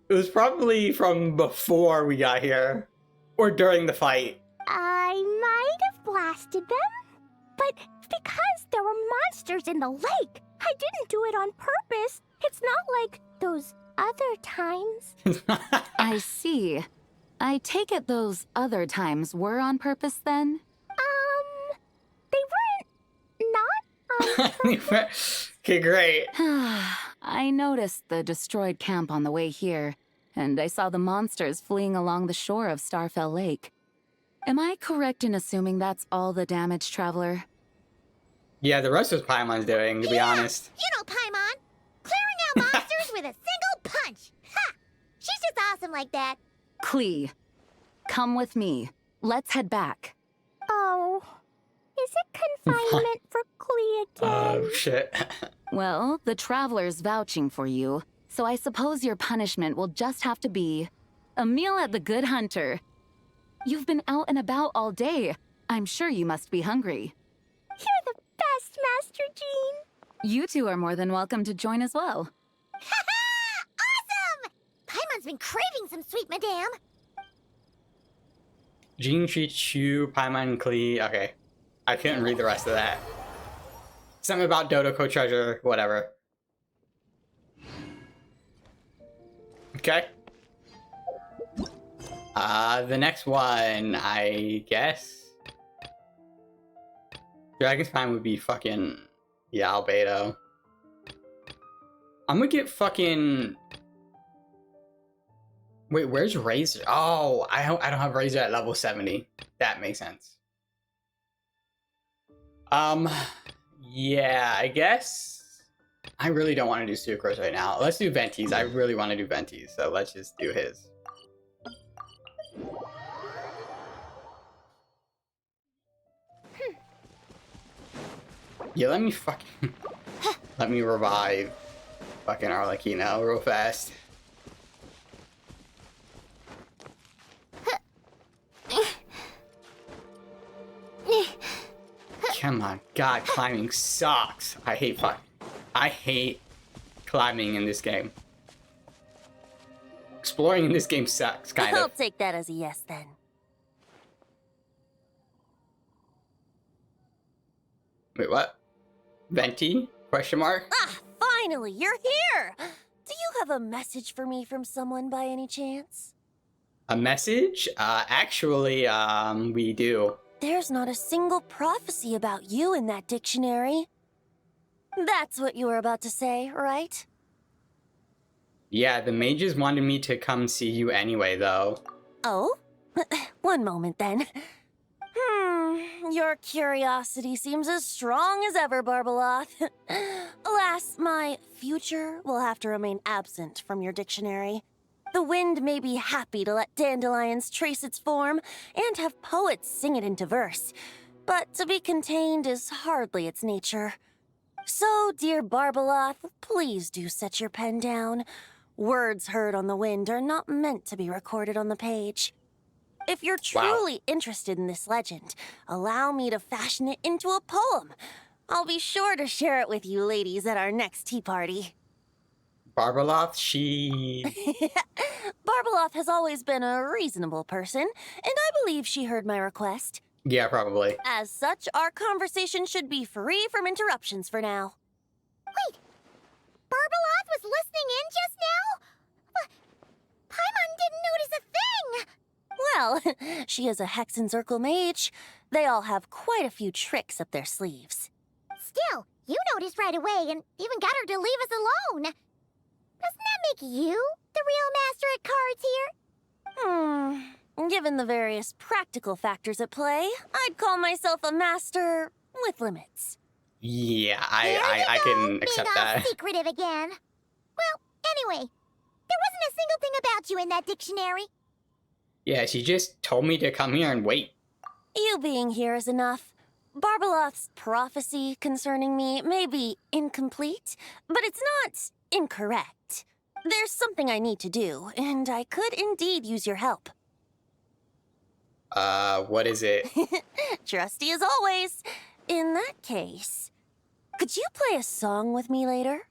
it was probably from before we got here, or during the fight. I might have blasted them, but because there were monsters in the lake, I didn't do it on purpose. It's not like those other times. I see. I take it those other times were on purpose then? They weren't not on purpose. Okay, great. I noticed the destroyed camp on the way here, and I saw the monsters fleeing along the shore of Starfell Lake. Am I correct in assuming that's all the damage, Traveler? Yeah, the rest was Paimon's doing, to be honest. You know Paimon, clearing out monsters with a single punch. Ha! She's just awesome like that. Klee, come with me. Let's head back. Oh, is it confinement for Klee again? Oh, shit. Well, the Traveler's vouching for you, so I suppose your punishment will just have to be a meal at the Good Hunter. You've been out and about all day. I'm sure you must be hungry. You're the best, Master Jean. You two are more than welcome to join as well. Awesome! Paimon's been craving some sweet madame. Jean treats you, Paimon Klee. Okay. I couldn't read the rest of that. Something about Dodoko treasure, whatever. Okay. The next one, I guess. Dragon's Spine would be fucking Albedo. I'm gonna get fucking. Wait, where's Razor? Oh, I don't have Razor at level 70. That makes sense. Yeah, I guess I really don't want to do Sucrose right now. Let's do Ventis. I really want to do Ventis, so let's just do his. Yeah, let me fucking let me revive fucking Arlecchino real fast. Come on, God, climbing sucks. I hate climbing in this game. Exploring in this game sucks, kind I'll of. take that as a yes then. Wait, what? Venti? Question mark? Ah, finally, you're here! Do you have a message for me from someone by any chance? A message? Actually, we do. There's not a single prophecy about you in that dictionary. That's what you were about to say, right? Yeah, the mages wanted me to come see you anyway, though. Oh? One moment then. Your curiosity seems as strong as ever, Barbeloth. Alas, my future will have to remain absent from your dictionary. The wind may be happy to let dandelions trace its form and have poets sing it into verse, but to be contained is hardly its nature. So, dear Barbeloth, please do set your pen down. Words heard on the wind are not meant to be recorded on the page. If you're truly interested in this legend, allow me to fashion it into a poem. I'll be sure to share it with you ladies at our next tea party. Barbeloth, she... Barbeloth has always been a reasonable person, and I believe she heard my request. Yeah, probably. As such, our conversation should be free from interruptions for now. Wait, Barbeloth was listening in just now? Paimon didn't notice a thing! Well, she is a hexenzirkel mage. They all have quite a few tricks up their sleeves. Still, you noticed right away and even got her to leave us alone. Doesn't that make you the real master at cards here? Given the various practical factors at play, I'd call myself a master with limits. Yeah, I can accept being all that. secretive again. Well, anyway, there wasn't a single thing about you in that dictionary. Yeah, she just told me to come here and wait. You being here is enough. Barbeloth's prophecy concerning me may be incomplete, but it's not incorrect. There's something I need to do, and I could indeed use your help. What is it? Trusty as always. In that case, could you play a song with me later?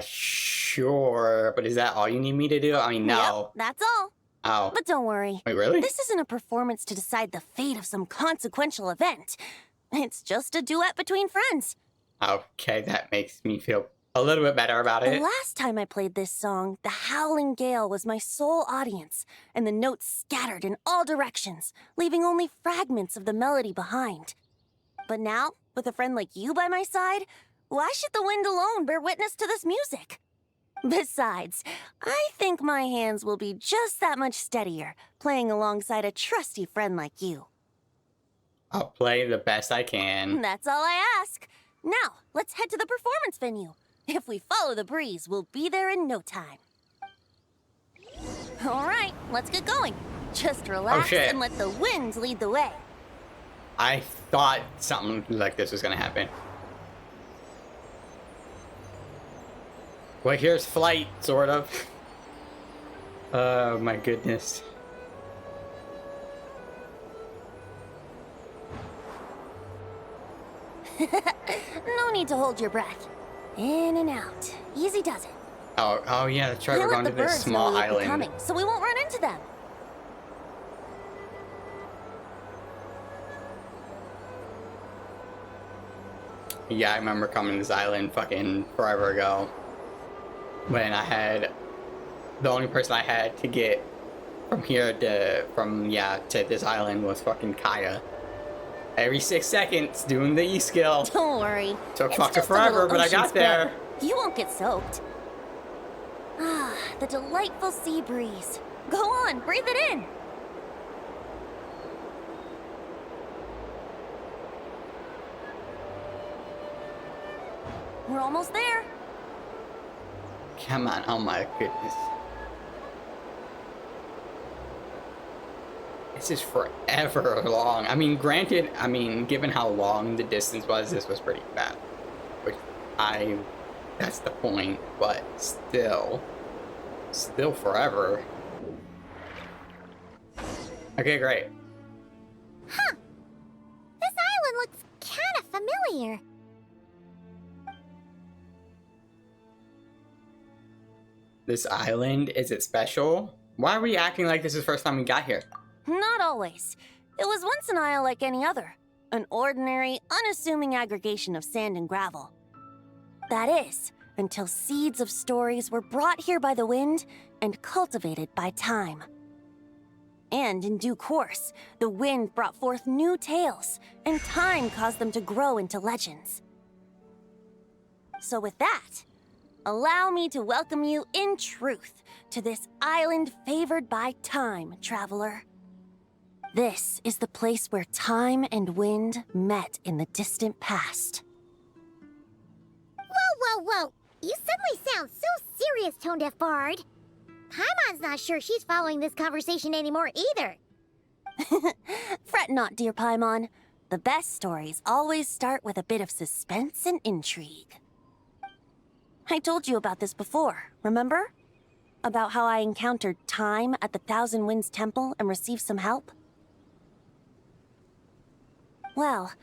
Sure, but is that all you need me to do? I mean, no. Yep, that's all. Oh. But don't worry. Wait, really? This isn't a performance to decide the fate of some consequential event. It's just a duet between friends. Okay, that makes me feel a little bit better about The it. last time I played this song, the howling gale was my sole audience, and the notes scattered in all directions, leaving only fragments of the melody behind. But now, with a friend like you by my side, why should the wind alone bear witness to this music? Besides, I think my hands will be just that much steadier, playing alongside a trusty friend like you. I'll play the best I can. That's all I ask. Now, let's head to the performance venue. If we follow the breeze, we'll be there in no time. All right, let's get going. Just relax and let the wind lead the way. I thought something like this was gonna happen. Well, here's flight, sort of. Oh my goodness. No need to hold your breath. In and out. Easy does it. Oh yeah, that's right. I We're let going the to this birds small know you'd be island. coming, so we won't run into them. Yeah, I remember coming to this island fucking forever ago. When I had... The only person I had to get from here to... to this island was fucking Kaya. Every 6 seconds, doing the E-skill. Don't worry. Took It's fucking just a forever, little but I ocean got spray. there. You won't get soaked. Ah, the delightful sea breeze. Go on, breathe it in. We're almost there. Come on, oh my goodness. This is forever long. I mean, granted, given how long the distance was, this was pretty bad. That's the point, but still forever. Okay, great. Huh. This island looks kind of familiar. This island, is it special? Why are we acting like this is the first time we got here? Not always. It was once an isle like any other. An ordinary, unassuming aggregation of sand and gravel. That is, until seeds of stories were brought here by the wind and cultivated by time. And in due course, the wind brought forth new tales, and time caused them to grow into legends. So with that, allow me to welcome you in truth to this island favored by time, traveler. This is the place where time and wind met in the distant past. Whoa. You suddenly sound so serious, Tone Deaf Bard. Paimon's not sure she's following this conversation anymore either. Fret not, dear Paimon. The best stories always start with a bit of suspense and intrigue. I told you about this before, remember? About how I encountered time at the Thousand Winds Temple and received some help? Well,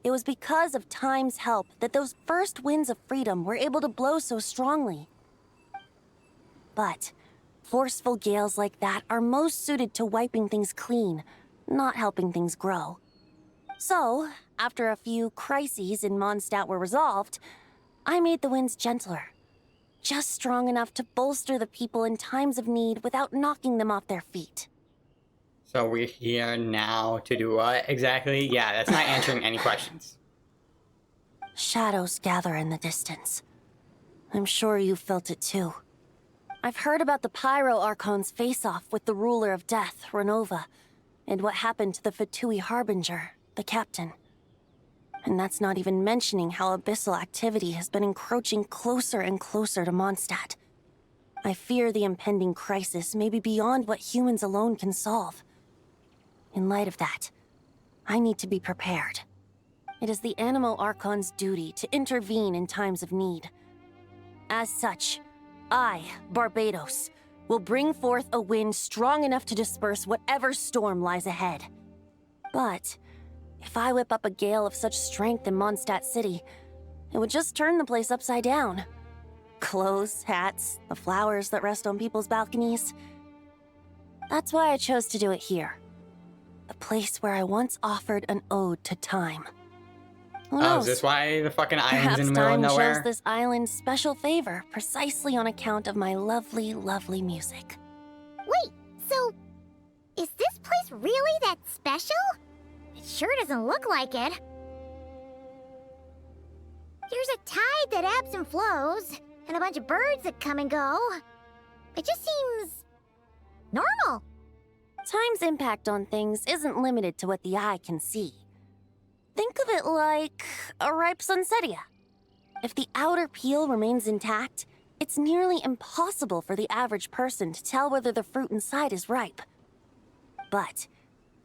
it was because of time's help that those first winds of freedom were able to blow so strongly. But forceful gales like that are most suited to wiping things clean, not helping things grow. So, after a few crises in Mondstadt were resolved, I made the winds gentler. Just strong enough to bolster the people in times of need without knocking them off their feet. So we're here now to do what exactly? Yeah, that's not answering any questions. Shadows gather in the distance. I'm sure you felt it too. I've heard about the Pyro Archon's face-off with the ruler of death, Renova, and what happened to the Fatui Harbinger, the captain. And that's not even mentioning how abyssal activity has been encroaching closer and closer to Mondstadt. I fear the impending crisis may be beyond what humans alone can solve. In light of that, I need to be prepared. It is the Animo Archon's duty to intervene in times of need. As such, I, Barbados, will bring forth a wind strong enough to disperse whatever storm lies ahead. But if I whip up a gale of such strength in Mondstadt City, it would just turn the place upside down. Clothes, hats, the flowers that rest on people's balconies. That's why I chose to do it here. The place where I once offered an ode to time. Who knows? Oh, is this why the fucking island's Perhaps in the middle of time nowhere? shows this island special favor precisely on account of my lovely, lovely music. Wait, so is this place really that special? It sure doesn't look like it. There's a tide that ebbs and flows, and a bunch of birds that come and go. It just seems normal. Time's impact on things isn't limited to what the eye can see. Think of it like a ripe sunsetia. If the outer peel remains intact, it's nearly impossible for the average person to tell whether the fruit inside is ripe. But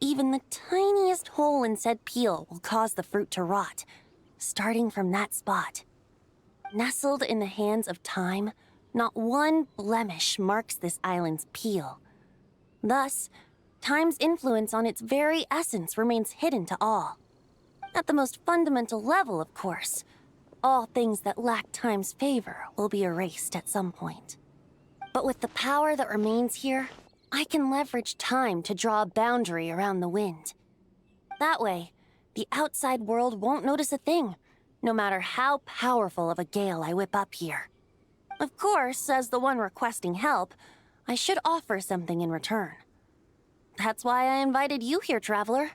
even the tiniest hole in said peel will cause the fruit to rot, starting from that spot. Nestled in the hands of time, not one blemish marks this island's peel. Thus, time's influence on its very essence remains hidden to all. At the most fundamental level, of course. All things that lack time's favor will be erased at some point. But with the power that remains here, I can leverage time to draw a boundary around the wind. That way, the outside world won't notice a thing, no matter how powerful of a gale I whip up here. Of course, as the one requesting help, I should offer something in return. That's why I invited you here, Traveler.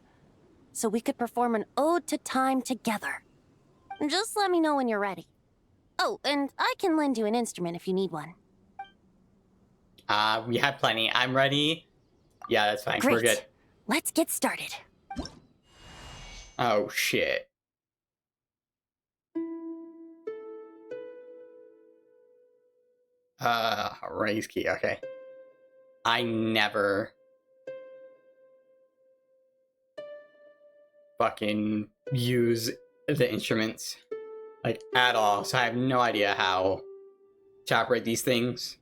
So we could perform an ode to time together. Just let me know when you're ready. Oh, and I can lend you an instrument if you need one. We have plenty. I'm ready. Yeah, that's fine. Great. We're good. Let's get started. Oh, shit. Raise key, okay. I never fucking use the instruments, like, at all, so I have no idea how to operate these things.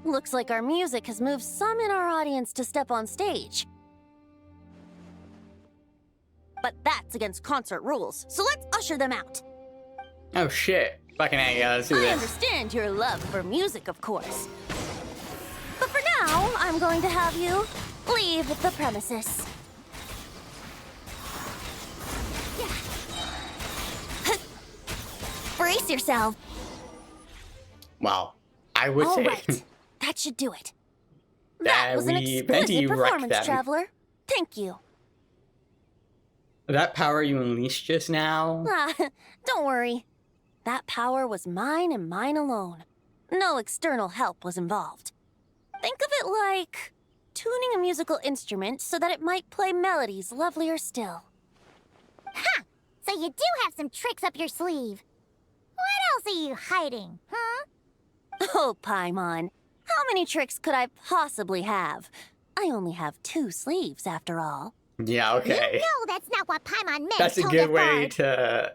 Looks like our music has moved some in our audience to step on stage. But that's against concert rules, so let's usher them out. Oh shit. Fucking A, yeah, let's do I this. understand your love for music, of course. But for now, I'm going to have you leave the premises. Brace yourself. Well, I would All say right. That should do it. That was an we exquisite wrecked performance, them. Traveler. Thank you. That power you unleashed just now. Don't worry. That power was mine and mine alone. No external help was involved. Think of it like tuning a musical instrument so that it might play melodies lovelier still. Ha! So you do have some tricks up your sleeve. What else are you hiding, huh? Oh, Paimon. How many tricks could I possibly have? I only have 2 sleeves, after all. Yeah, okay. You know that's not what Paimon meant. That's a told good the way guard. to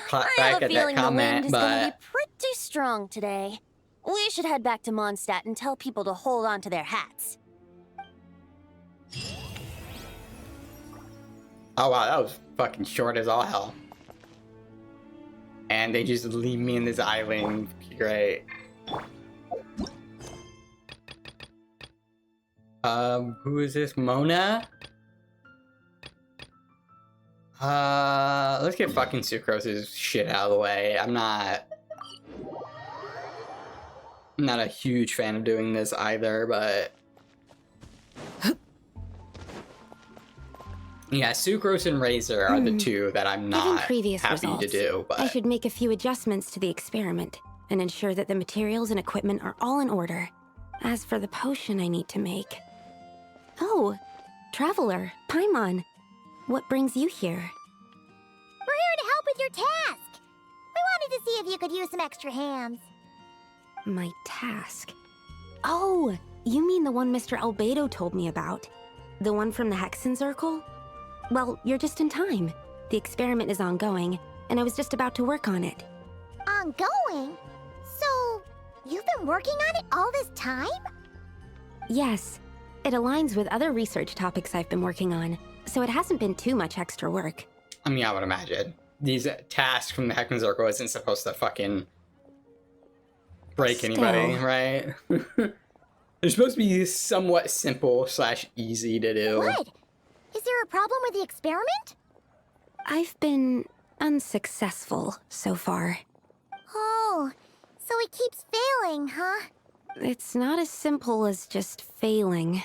clap I back have a at that feeling the wind comment, is going to be but pretty strong today. We should head back to Mondstadt and tell people to hold on to their hats. oh wow, that was fucking short as all hell. And they just leave me in this island. Great. Who is this? Mona? Let's get fucking Sucrose's shit out of the way. I'm not a huge fan of doing this either, but yeah, Sucrose and Razor are the two that I'm Given not previous happy results, to do, but I should make a few adjustments to the experiment and ensure that the materials and equipment are all in order. As for the potion I need to make... Oh, Traveler, Paimon, what brings you here? We're here to help with your task. We wanted to see if you could use some extra hands. My task? Oh, you mean the one Mr. Albedo told me about? The one from the hexenzirkel? Well, you're just in time. The experiment is ongoing, and I was just about to work on it. Ongoing? So, you've been working on it all this time? Yes. It aligns with other research topics I've been working on, so it hasn't been too much extra work. I mean, I would imagine. These tasks from the hexenzirkel isn't supposed to fucking break anybody, right? They're supposed to be somewhat simple / easy to do. What? Is there a problem with the experiment? I've been unsuccessful so far. Oh, so it keeps failing, huh? It's not as simple as just failing.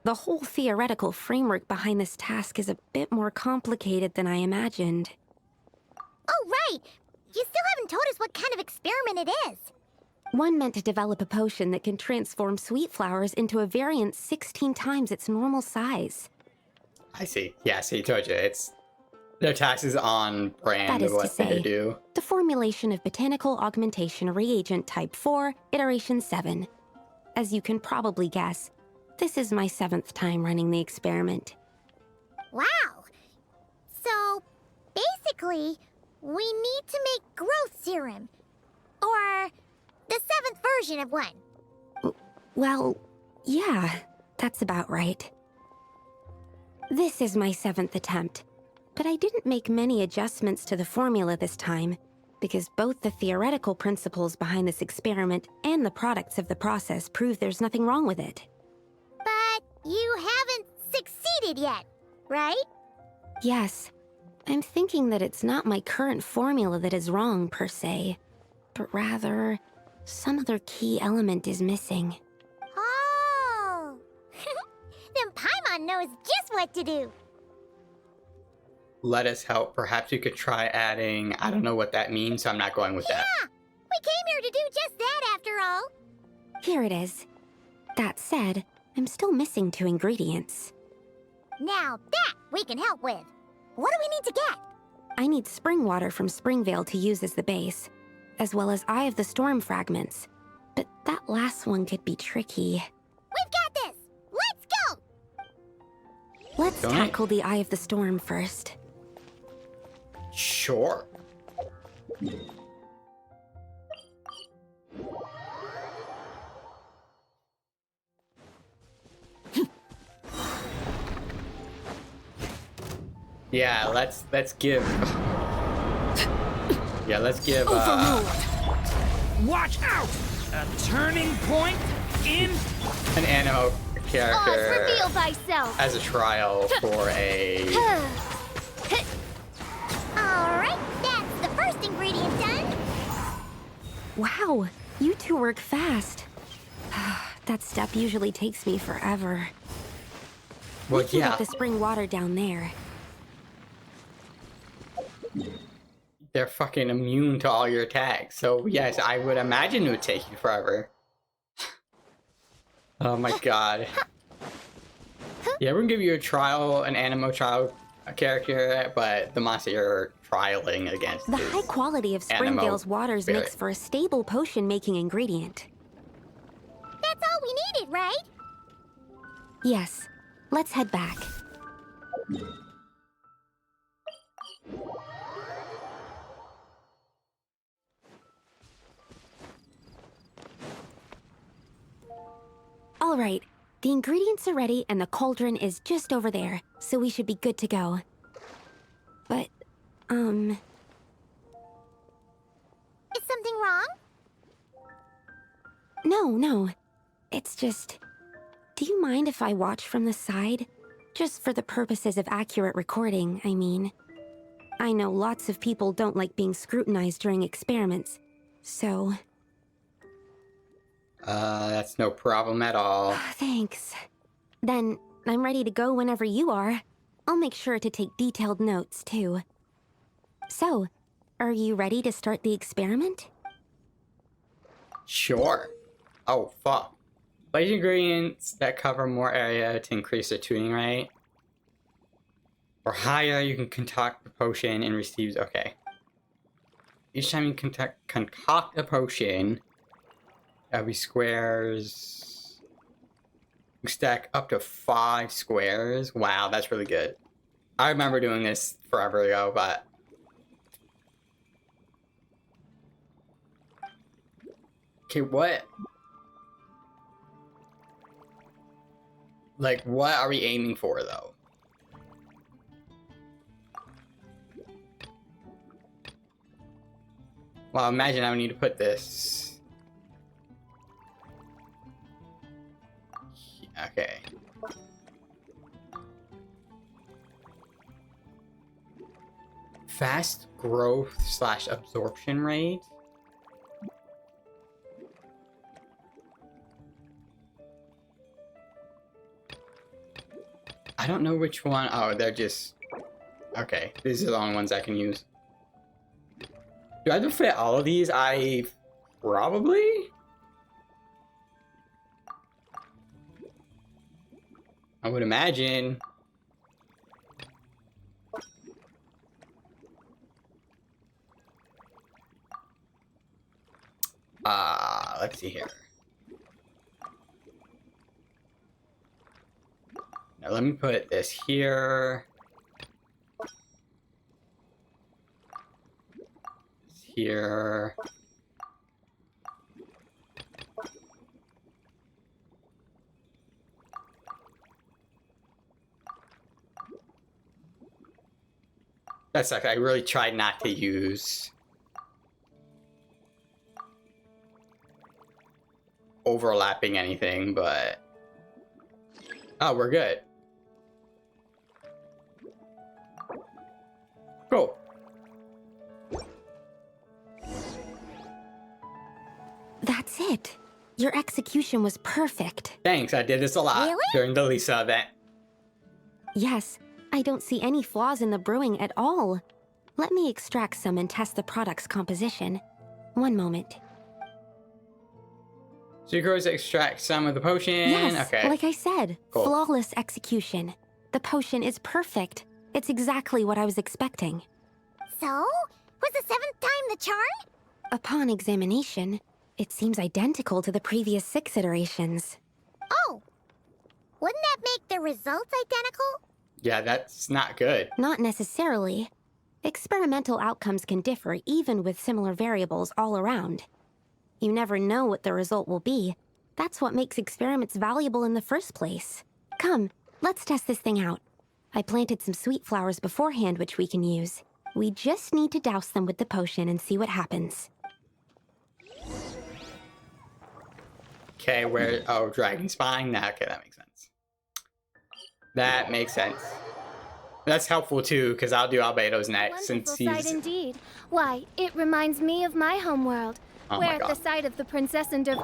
The whole theoretical framework behind this task is a bit more complicated than I imagined. Oh, right! You still haven't told us what kind of experiment it is. One meant to develop a potion that can transform sweet flowers into a variant 16 times its normal size. I see. Yeah, see, told you. Their task is on brand That of is to what they say, do. the formulation of botanical augmentation reagent type 4, iteration 7. As you can probably guess, this is my 7th time running the experiment. Wow. So, basically, we need to make growth serum. Or the 7th version of one. Well, yeah, that's about right. This is my 7th attempt, but I didn't make many adjustments to the formula this time, because both the theoretical principles behind this experiment and the products of the process prove there's nothing wrong with it. But you haven't succeeded yet, right? Yes, I'm thinking that it's not my current formula that is wrong, per se, but rather, some other key element is missing. Oh! Then Paimon knows just what to do. Let us help. Perhaps you could try adding... I don't know what that means, so I'm not going with that. Yeah! We came here to do just that, after all. Here it is. That said, I'm still missing 2 ingredients. Now that we can help with. What do we need to get? I need spring water from Springvale to use as the base, as well as Eye of the Storm fragments. But that last one could be tricky. We've got this! Let's go! Let's tackle the Eye of the Storm first. Sure. Yeah, let's give. Yeah, let's give. Watch out! A turning point in an animo character reveal thyself. as a trial for a. Alright, that's the first ingredient done. Wow, you 2 work fast. That step usually takes me forever. Well, We can yeah. get the spring water down there. They're fucking immune to all your attacks, so yes, I would imagine it would take you forever. Oh my god. Yeah, we're gonna give you a trial, an animo trial character, but the monster you're trialing against The is high quality of animo Springvale's waters spirit. makes for a stable potion-making ingredient. That's all we needed, right? Yes, let's head back. All right, the ingredients are ready and the cauldron is just over there, so we should be good to go. But, Is something wrong? no. It's just... Do you mind if I watch from the side? Just for the purposes of accurate recording, I mean. I know lots of people don't like being scrutinized during experiments, so... That's no problem at all. Thanks. Then, I'm ready to go whenever you are. I'll make sure to take detailed notes, too. So, are you ready to start the experiment? Sure. Oh, fuck. Place ingredients that cover more area to increase the tuning rate. Or higher, you can concoct the potion and receive... Okay. Each time you concoct a potion, that'll be squares... You stack up to 5 squares. Wow, that's really good. I remember doing this forever ago, but... Okay, what? Like, what are we aiming for, though? Well, imagine I would need to put this... Okay. Fast growth / absorption rate? I don't know which one. Oh, they're just... Okay, these are the only ones I can use. Do I have to fit all of these? Probably? I would imagine. Let's see here. Now let me put this here. Here. That's like I really tried not to use overlapping anything, but oh, we're good. Cool. That's it. Your execution was perfect. Thanks, I did this a lot during the Lisa event. Yes, I don't see any flaws in the brewing at all. Let me extract some and test the product's composition. One moment. So you guys extract some of the potion? Yes, okay. like I said, Cool. flawless execution. The potion is perfect. It's exactly what I was expecting. So? Was the 7th time the charm? Upon examination, it seems identical to the previous 6 iterations. Oh! Wouldn't that make the results identical? Yeah, that's not good. Not necessarily. Experimental outcomes can differ even with similar variables all around. You never know what the result will be. That's what makes experiments valuable in the first place. Come, let's test this thing out. I planted some sweet flowers beforehand which we can use. We just need to douse them with the potion and see what happens. Okay, where... Oh, dragon spine? Nah, okay, that makes sense. That makes sense. That's helpful too, because I'll do Albedo's next since Wonderful he's... sight indeed. Why, it reminds me of my homeworld, Oh where my at God. the sight of the princess and of...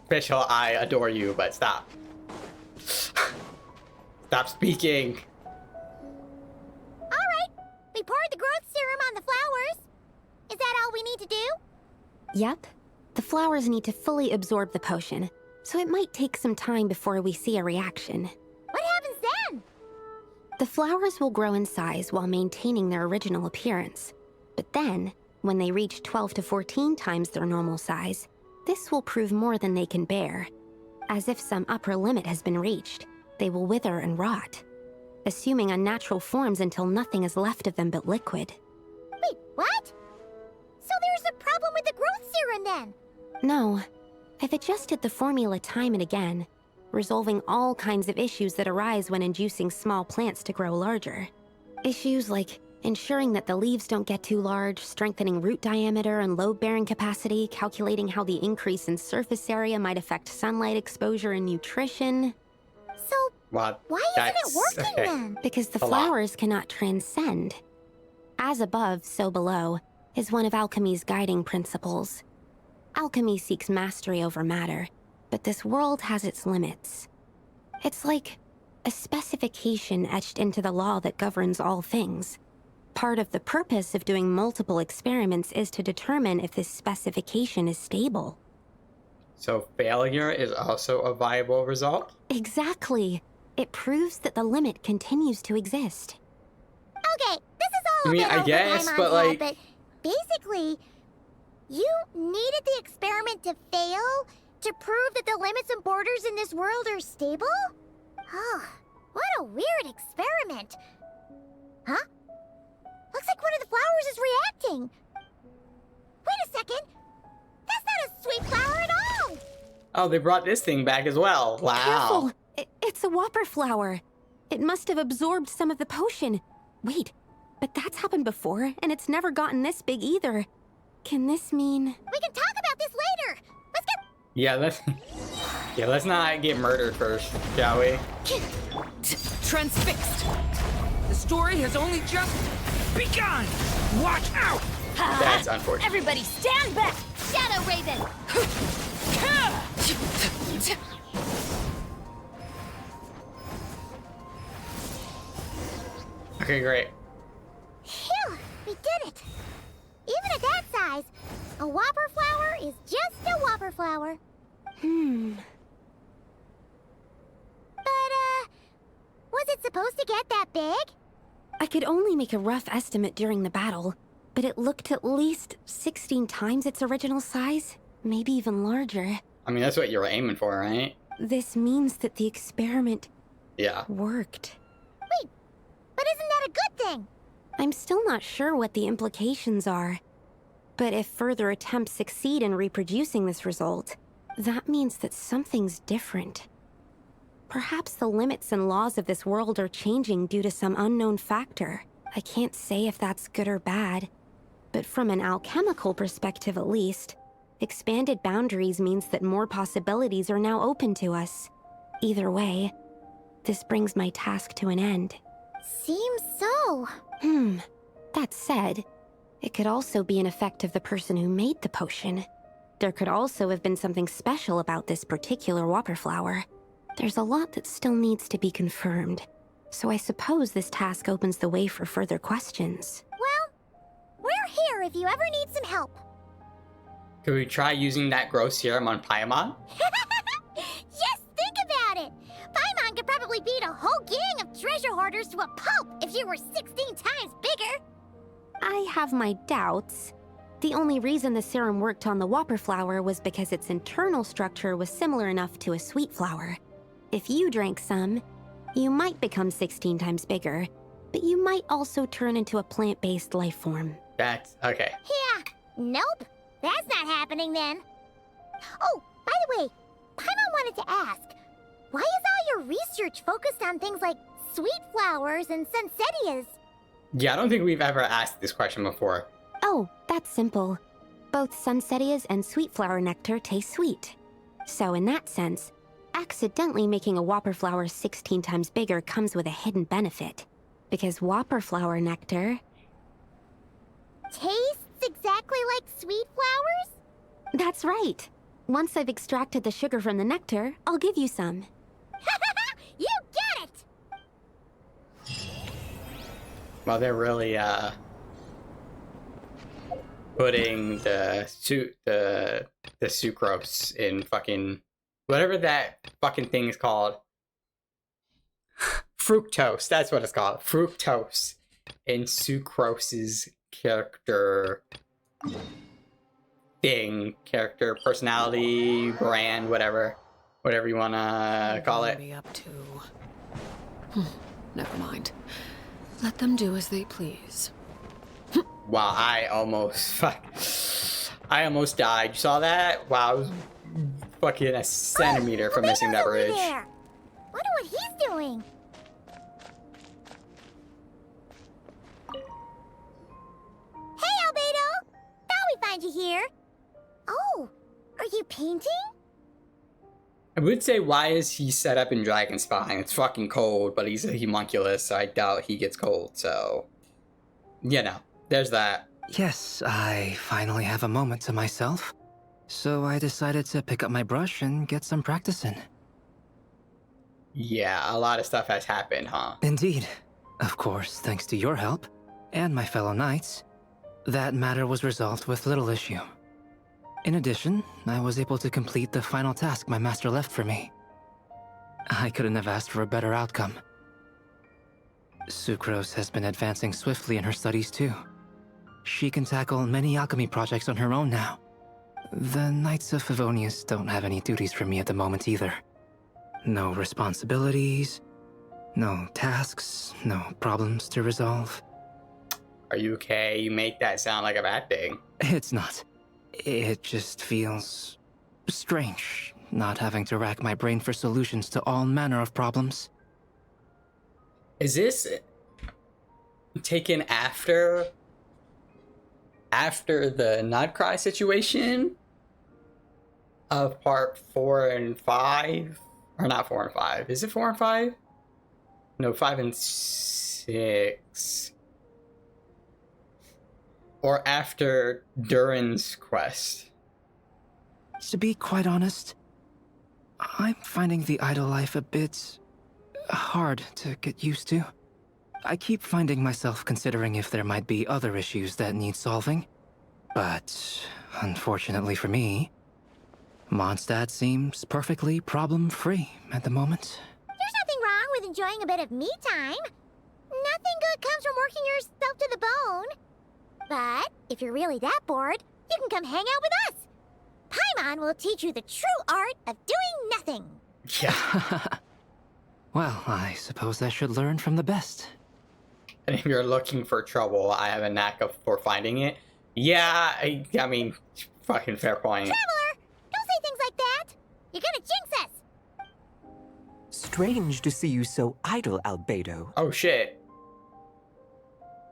Official, I adore you, but stop. Stop speaking. Alright, we poured the growth serum on the flowers. Is that all we need to do? Yep. The flowers need to fully absorb the potion, so it might take some time before we see a reaction. What happens then? The flowers will grow in size while maintaining their original appearance. But then, when they reach 12 to 14 times their normal size, this will prove more than they can bear. As if some upper limit has been reached, they will wither and rot, assuming unnatural forms until nothing is left of them but liquid. Wait, what? So there's a problem with the growth serum then? No, I've adjusted the formula time and again, resolving all kinds of issues that arise when inducing small plants to grow larger. Issues like ensuring that the leaves don't get too large, strengthening root diameter and load-bearing capacity, calculating how the increase in surface area might affect sunlight exposure and nutrition. So, Wow, why isn't it working okay. then? Because the A lot. flowers cannot transcend. As above, so below, is one of alchemy's guiding principles. Alchemy seeks mastery over matter, but this world has its limits. It's like a specification etched into the law that governs all things. Part of the purpose of doing multiple experiments is to determine if this specification is stable. So failure is also a viable result? Exactly. It proves that the limit continues to exist. Okay, this is all I mean, a bit I over guess, my but, head, like- but basically, you needed the experiment to fail to prove that the limits and borders in this world are stable? Oh, what a weird experiment. Huh? Looks like one of the flowers is reacting. Wait a second. That's not a sweet flower at all. Oh, they brought this thing back as well. Wow. Careful! It's a whopper flower. It must have absorbed some of the potion. Wait, but that's happened before, and it's never gotten this big either. Can this mean... We can talk about this later. Let's get... Yeah, let's not get murdered first, shall we? Transfixed. The story has only just begun. Watch out! That's unfortunate. Everybody stand back! Shadow Raven! Okay, great. Phew, we did it. Even at that size, a whopper flower is just a whopper flower. But, was it supposed to get that big? I could only make a rough estimate during the battle, but it looked at least 16 times its original size, maybe even larger. I mean, that's what you were aiming for, right? This means that the experiment Yeah. worked. Wait, but isn't that a good thing? I'm still not sure what the implications are. But if further attempts succeed in reproducing this result, that means that something's different. Perhaps the limits and laws of this world are changing due to some unknown factor. I can't say if that's good or bad, but from an alchemical perspective at least, expanded boundaries means that more possibilities are now open to us. Either way, this brings my task to an end. Seems so. That said, it could also be an effect of the person who made the potion. There could also have been something special about this particular whopper flower. There's a lot that still needs to be confirmed, so I suppose this task opens the way for further questions. Well, we're here if you ever need some help. Could we try using that growth serum on Paimon? Just think about it! Paimon could probably beat a whole gang of treasure hoarders to a pulp if she were 16 times bigger! I have my doubts. The only reason the serum worked on the whopper flower was because its internal structure was similar enough to a sweet flower. If you drank some, you might become 16 times bigger, but you might also turn into a plant-based life form. That's okay. Yeah, nope. That's not happening then. Oh, by the way, Paimon wanted to ask, why is all your research focused on things like sweet flowers and sunsettias? Yeah, I don't think we've ever asked this question before. Oh, that's simple. Both sunsettias and sweet flower nectar taste sweet. So in that sense, accidentally making a whopper flower 16 times bigger comes with a hidden benefit. Because whopper flower nectar tastes exactly like sweet flowers? That's right. Once I've extracted the sugar from the nectar, I'll give you some. You get it! Well, they're really putting the sucrose in fucking whatever that fucking thing is called. Fructose, that's what it's called. Fructose in sucrose's character thing, character, personality, brand, whatever you wanna call it. Be up to. Never mind. Let them do as they please. Wow, I almost died. You saw that? Wow, I was fucking a centimeter from missing that bridge. There. Wonder what he's doing. Hey, Albedo! Thought we find you here. Oh, are you painting? I would say, why is he set up in Dragonspine? It's fucking cold, but he's a homunculus, so I doubt he gets cold, so... You know, there's that. Yes, I finally have a moment to myself. So I decided to pick up my brush and get some practice in. Yeah, a lot of stuff has happened, huh? Indeed. Of course, thanks to your help, and my fellow knights, that matter was resolved with little issue. In addition, I was able to complete the final task my master left for me. I couldn't have asked for a better outcome. Sucrose has been advancing swiftly in her studies too. She can tackle many alchemy projects on her own now. The Knights of Favonius don't have any duties for me at the moment either. No responsibilities, no tasks, no problems to resolve. Are you okay? You make that sound like a bad thing. It's not. It just feels strange, not having to rack my brain for solutions to all manner of problems. Is this taken after the Nutcry situation of part 4 and 5? Or not 4 and 5. Is it 4 and 5? No, 5 and 6. Or after Durin's quest? To be quite honest, I'm finding the idle life a bit hard to get used to. I keep finding myself considering if there might be other issues that need solving. But, unfortunately for me, Mondstadt seems perfectly problem-free at the moment. There's nothing wrong with enjoying a bit of me time. Nothing good comes from working yourself to the bone. But if you're really that bored, you can come hang out with us. Paimon will teach you the true art of doing nothing. Yeah. Well, I suppose I should learn from the best. And if you're looking for trouble, I have a knack for finding it. Yeah, I mean, fucking fair point. Traveler, don't say things like that. You're gonna jinx us. Strange to see you so idle, Albedo. Oh shit.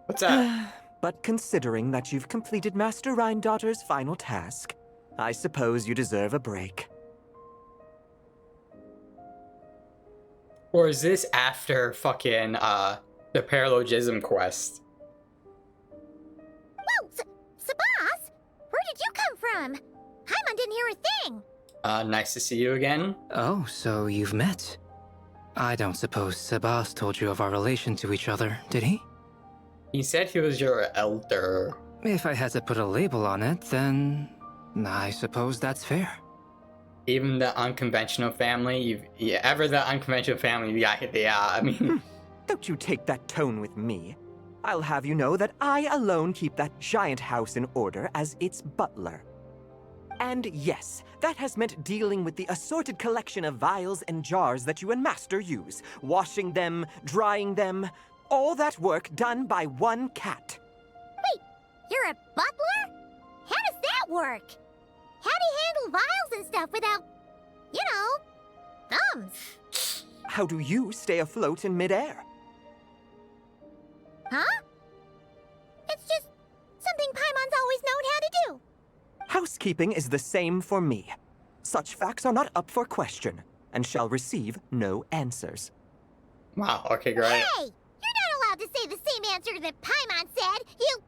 What's up? But considering that you've completed Master Rhindaughter's final task, I suppose you deserve a break. Or is this after fucking, the paralogism quest? Whoa, Sabas? Where did you come from? Paimon didn't hear a thing. Nice to see you again. Oh, so you've met. I don't suppose Sebas told you of our relation to each other, did he? He said he was your elder. If I had to put a label on it, then I suppose that's fair. Even the unconventional family, ever the unconventional family, I mean... Don't you take that tone with me. I'll have you know that I alone keep that giant house in order as its butler. And yes, that has meant dealing with the assorted collection of vials and jars that you and Master use, washing them, drying them, all that work done by one cat. Wait, you're a butler? How does that work? How do you handle vials and stuff without, you know, thumbs? How do you stay afloat in midair? Huh? It's just something Paimon's always known how to do. Housekeeping is the same for me. Such facts are not up for question, and shall receive no answers. Wow, okay, great. Hey! You're not allowed to say the same answer that Paimon said. You...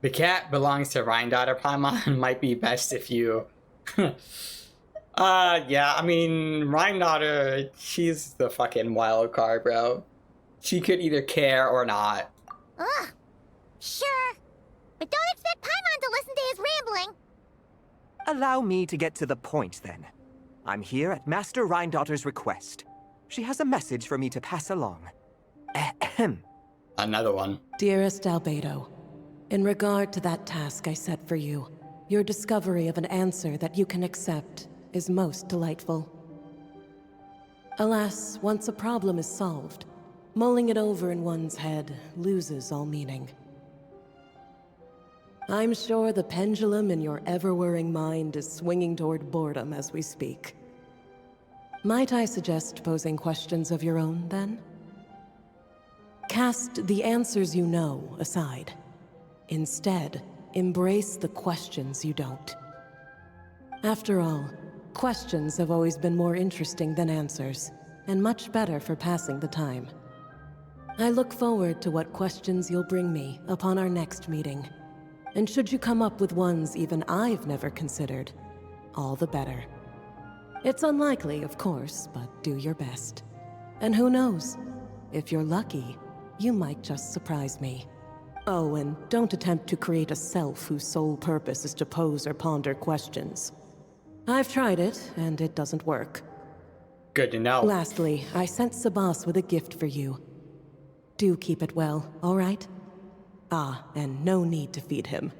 The cat belongs to Rhindaughter Paimon. Might be best if you... yeah, I mean, Rhindaughter, she's the fucking wild card, bro. She could either care or not. Ugh. Sure. But don't expect Paimon to listen to his rambling. Allow me to get to the point, then. I'm here at Master Rhindaughter's request. She has a message for me to pass along. Ahem. Another one. Dearest Albedo, in regard to that task I set for you, your discovery of an answer that you can accept is most delightful. Alas, once a problem is solved, mulling it over in one's head loses all meaning. I'm sure the pendulum in your ever-whirring mind is swinging toward boredom as we speak. Might I suggest posing questions of your own, then? Cast the answers you know aside. Instead, embrace the questions you don't. After all, questions have always been more interesting than answers, and much better for passing the time. I look forward to what questions you'll bring me upon our next meeting. And should you come up with ones even I've never considered, all the better. It's unlikely, of course, but do your best. And who knows? If you're lucky, you might just surprise me. Oh, and don't attempt to create a self whose sole purpose is to pose or ponder questions. I've tried it, and it doesn't work. Good to know. Lastly, I sent Sabas with a gift for you. Do keep it well, all right? Ah, and no need to feed him.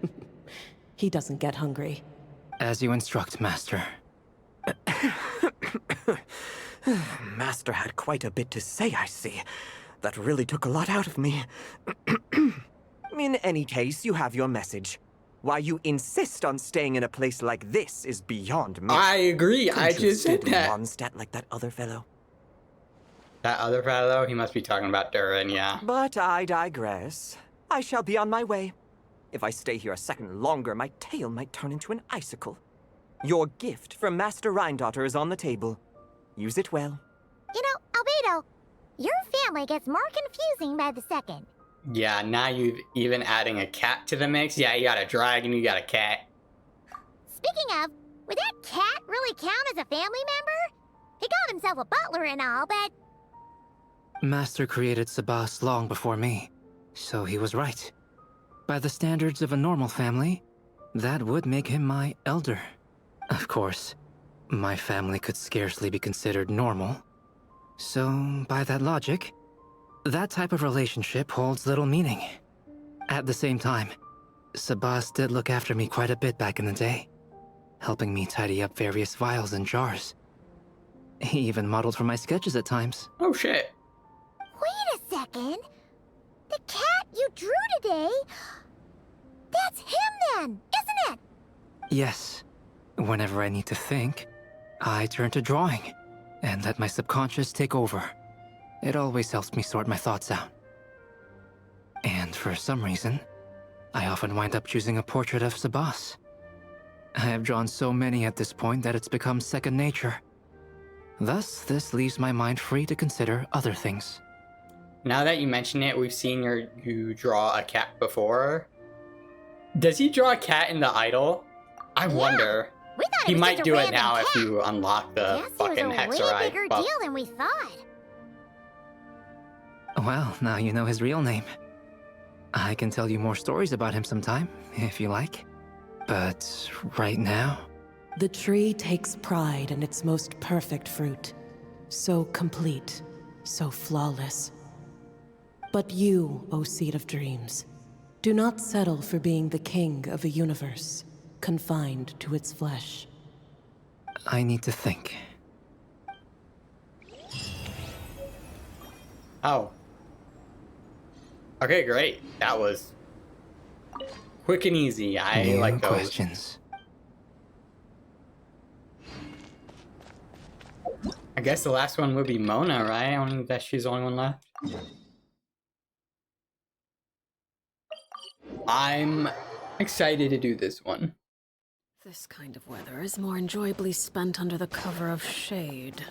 He doesn't get hungry. As you instruct, Master. Master had quite a bit to say, I see. That really took a lot out of me. In any case, you have your message. Why you insist on staying in a place like this is beyond me. I agree, I Couldn't you just said stay that. Mondstadt like that other fellow? That other fellow? He must be talking about Durin, yeah. But I digress. I shall be on my way. If I stay here a second longer, my tail might turn into an icicle. Your gift from Master Rhindaughter is on the table. Use it well. You know, Albedo, your family gets more confusing by the second. Yeah, now you've even adding a cat to the mix. Yeah, you got a dragon, you got a cat. Speaking of, would that cat really count as a family member? He called himself a butler and all, but... Master created Sabas long before me, so he was right. By the standards of a normal family, that would make him my elder. Of course, my family could scarcely be considered normal. So, by that logic, that type of relationship holds little meaning. At the same time, Sabas did look after me quite a bit back in the day, helping me tidy up various vials and jars. He even modeled for my sketches at times. Oh shit. Wait a second. The cat you drew today, that's him then, isn't it? Yes. Whenever I need to think, I turn to drawing and let my subconscious take over. It always helps me sort my thoughts out. And for some reason, I often wind up choosing a portrait of Sabas. I have drawn so many at this point that it's become second nature. Thus, this leaves my mind free to consider other things. Now that you mention it, we've seen you draw a cat before. Does he draw a cat in the idol? I wonder. We thought He it was might just a do it random now if cat. you unlock the Guess fucking it was a way Hexerite bigger buff. deal than we thought. Well, now you know his real name. I can tell you more stories about him sometime, if you like. But right now... The tree takes pride in its most perfect fruit. So complete, so flawless. But you, O Seed of Dreams, do not settle for being the king of a universe, confined to its flesh. I need to think. Oh. Okay, great. That was quick and easy. I New like those. questions. I guess the last one would be Mona, right? I don't think that she's the only one left. I'm excited to do this one. This kind of weather is more enjoyably spent under the cover of shade.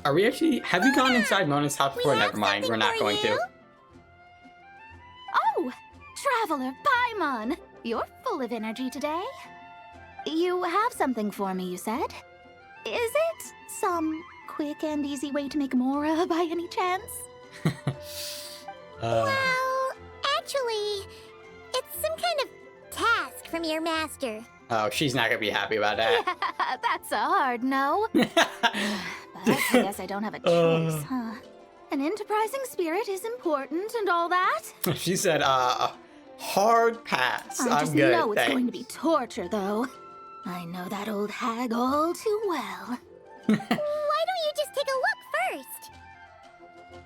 Are we actually... Have you gone inside Mona's house before? Never mind, we're not going to. Oh, Traveler Paimon! You're full of energy today. You have something for me, you said? Is it some quick and easy way to make Mora by any chance? Well, actually, it's some kind of task from your master. Oh, she's not gonna be happy about that. That's a hard no. But I guess I don't have a choice, huh? An enterprising spirit is important and all that. She said, hard pass. I I'm just good, know it's thanks. going to be torture, though. I know that old hag all too well. Why don't you just take a look first?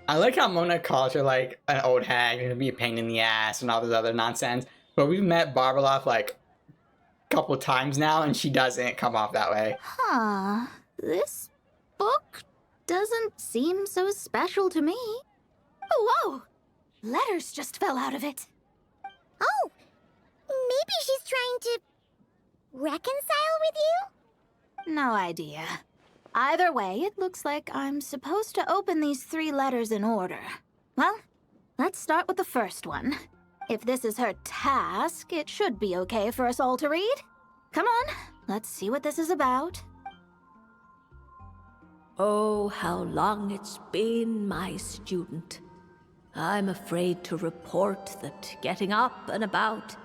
I like how Mona calls her like an old hag and be a pain in the ass and all this other nonsense. But we've met Barbalov like a couple times now and she doesn't come off that way. Huh. This book doesn't seem so special to me. Oh, whoa! Letters just fell out of it. Oh, maybe she's trying to reconcile with you? No idea. Either way, it looks like I'm supposed to open these 3 letters in order. Well, let's start with the first one. If this is her task, it should be okay for us all to read. Come on, let's see what this is about. Oh, how long it's been, my student. I'm afraid to report that getting up and about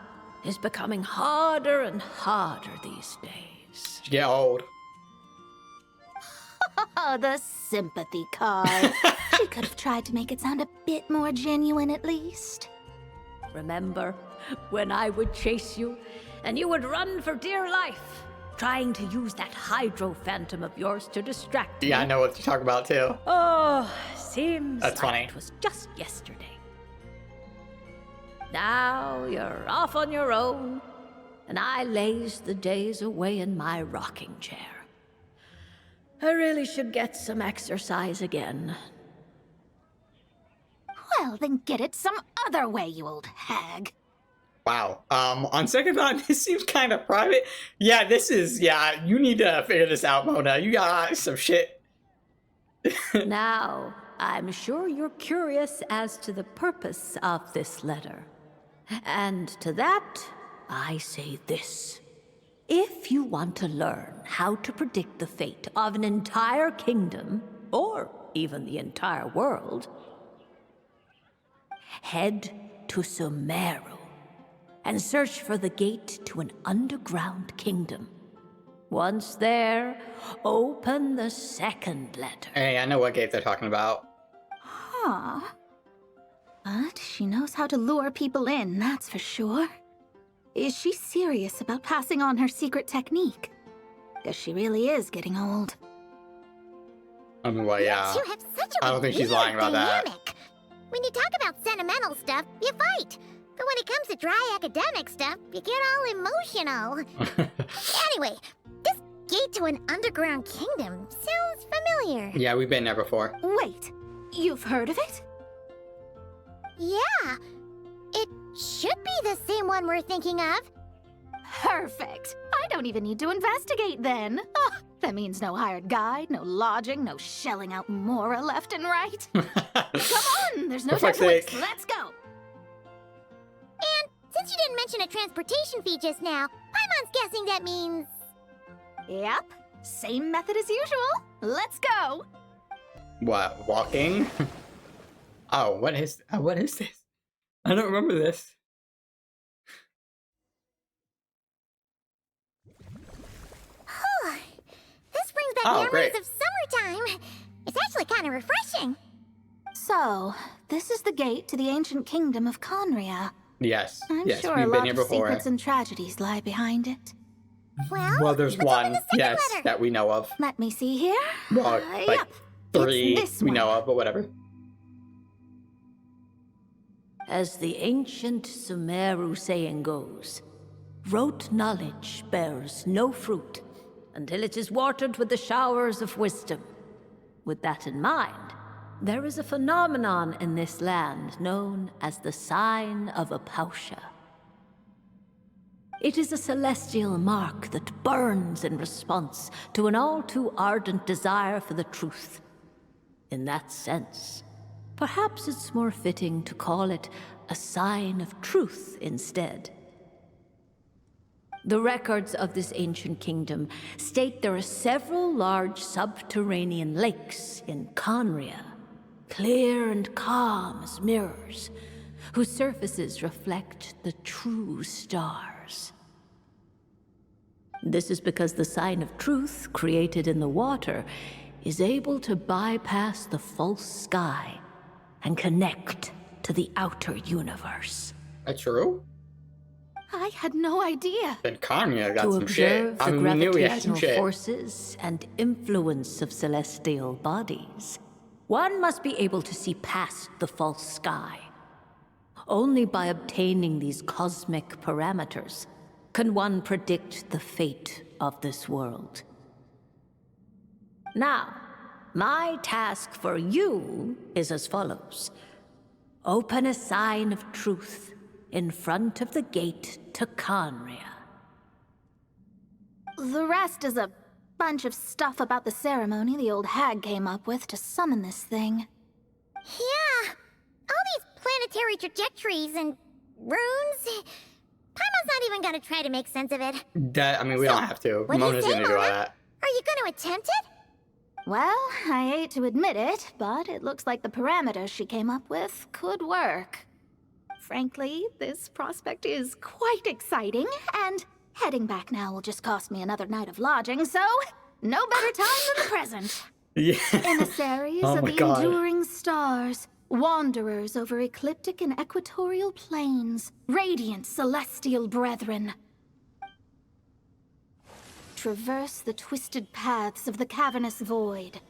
is becoming harder and harder these days. She get old. The sympathy card. She could have tried to make it sound a bit more genuine at least. Remember when I would chase you and you would run for dear life, trying to use that hydro phantom of yours to distract me? Yeah, I know what you're talking about too. Oh, seems That's like funny. it was just yesterday. Now you're off on your own, and I laze the days away in my rocking chair. I really should get some exercise again. Well, then get it some other way, you old hag. Wow. On second thought, this seems kind of private. Yeah, you need to figure this out, Mona. You got some shit. Now, I'm sure you're curious as to the purpose of this letter. And to that, I say this. If you want to learn how to predict the fate of an entire kingdom, or even the entire world, head to Sumeru and search for the gate to an underground kingdom. Once there, open the second letter. Hey, I know what gate they're talking about. Huh. But she knows how to lure people in, that's for sure. Is she serious about passing on her secret technique? Because she really is getting old. I mean, well, yeah. You have such a I don't think she's lying about that. dynamic. When you talk about sentimental stuff, you fight. But when it comes to dry academic stuff, you get all emotional. Anyway, this gate to an underground kingdom sounds familiar. Yeah, we've been there before. Wait, you've heard of it? Yeah. It should be the same one we're thinking of. Perfect. I don't even need to investigate then. Oh, that means no hired guide, no lodging, no shelling out Mora left and right. Come on, there's no time to waste. Let's go. And since you didn't mention a transportation fee just now, Paimon's guessing that means... Yep, same method as usual. Let's go. What, walking? Oh, what is this? I don't remember this. This brings back memories of summertime. It's actually kind of refreshing. So, this is the gate to the ancient kingdom of Conria. Yes. I'm yes, sure we've a been lot here of before. secrets and tragedies lie behind it. Well, there's one, yes, letter. that we know of. Let me see here. Well, like Yep, 3 it's this we one. know of, but whatever. As the ancient Sumeru saying goes, rote knowledge bears no fruit until it is watered with the showers of wisdom. With that in mind, there is a phenomenon in this land known as the Sign of Apausha. It is a celestial mark that burns in response to an all too ardent desire for the truth. In that sense, perhaps it's more fitting to call it a sign of truth instead. The records of this ancient kingdom state there are several large subterranean lakes in Conria, clear and calm as mirrors, whose surfaces reflect the true stars. This is because the sign of truth created in the water is able to bypass the false sky and connect to the outer universe. That's true? I had no idea. Then Kanya got To some shit. observe I the mean, we knew we had some gravitational shit. forces and influence of celestial bodies, one must be able to see past the false sky. Only by obtaining these cosmic parameters can one predict the fate of this world. Now, my task for you is as follows. Open a sign of truth in front of the gate to Conria. The rest is a bunch of stuff about the ceremony the old hag came up with to summon this thing. Yeah, all these planetary trajectories and runes. Paimon's not even gonna try to make sense of it. That, I mean, we don't have to. What do you Mona's say, gonna do all Mona? that. Are you gonna attempt it? Well, I hate to admit it, but it looks like the parameters she came up with could work. Frankly, this prospect is quite exciting, and heading back now will just cost me another night of lodging, so no better time than the present. Yeah. Emissaries Oh of my the God. enduring stars, wanderers over ecliptic and equatorial plains, radiant celestial brethren. Traverse the twisted paths of the cavernous void.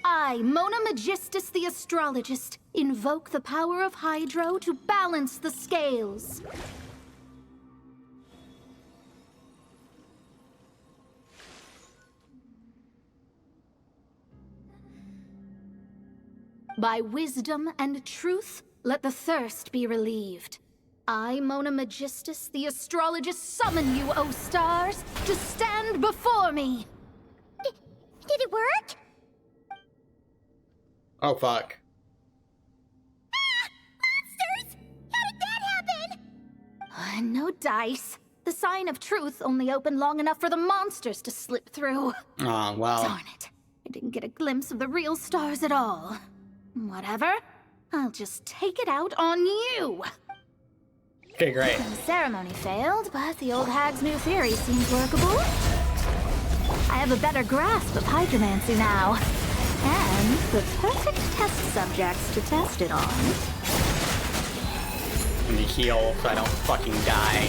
I, Mona Magistus the Astrologist, invoke the power of Hydro to balance the scales. By wisdom and truth, let the thirst be relieved. I, Mona Magistus, the Astrologist, summon you, O stars, to stand before me! Did it work? Oh, fuck. Monsters! How did that happen? No dice. The sign of truth only opened long enough for the monsters to slip through. Oh, well. Darn it. I didn't get a glimpse of the real stars at all. Whatever. I'll just take it out on you. Okay, great. The ceremony failed, but the old hag's new theory seems workable. I have a better grasp of hydromancy now. And the perfect test subjects to test it on. Let me heal so I don't fucking die.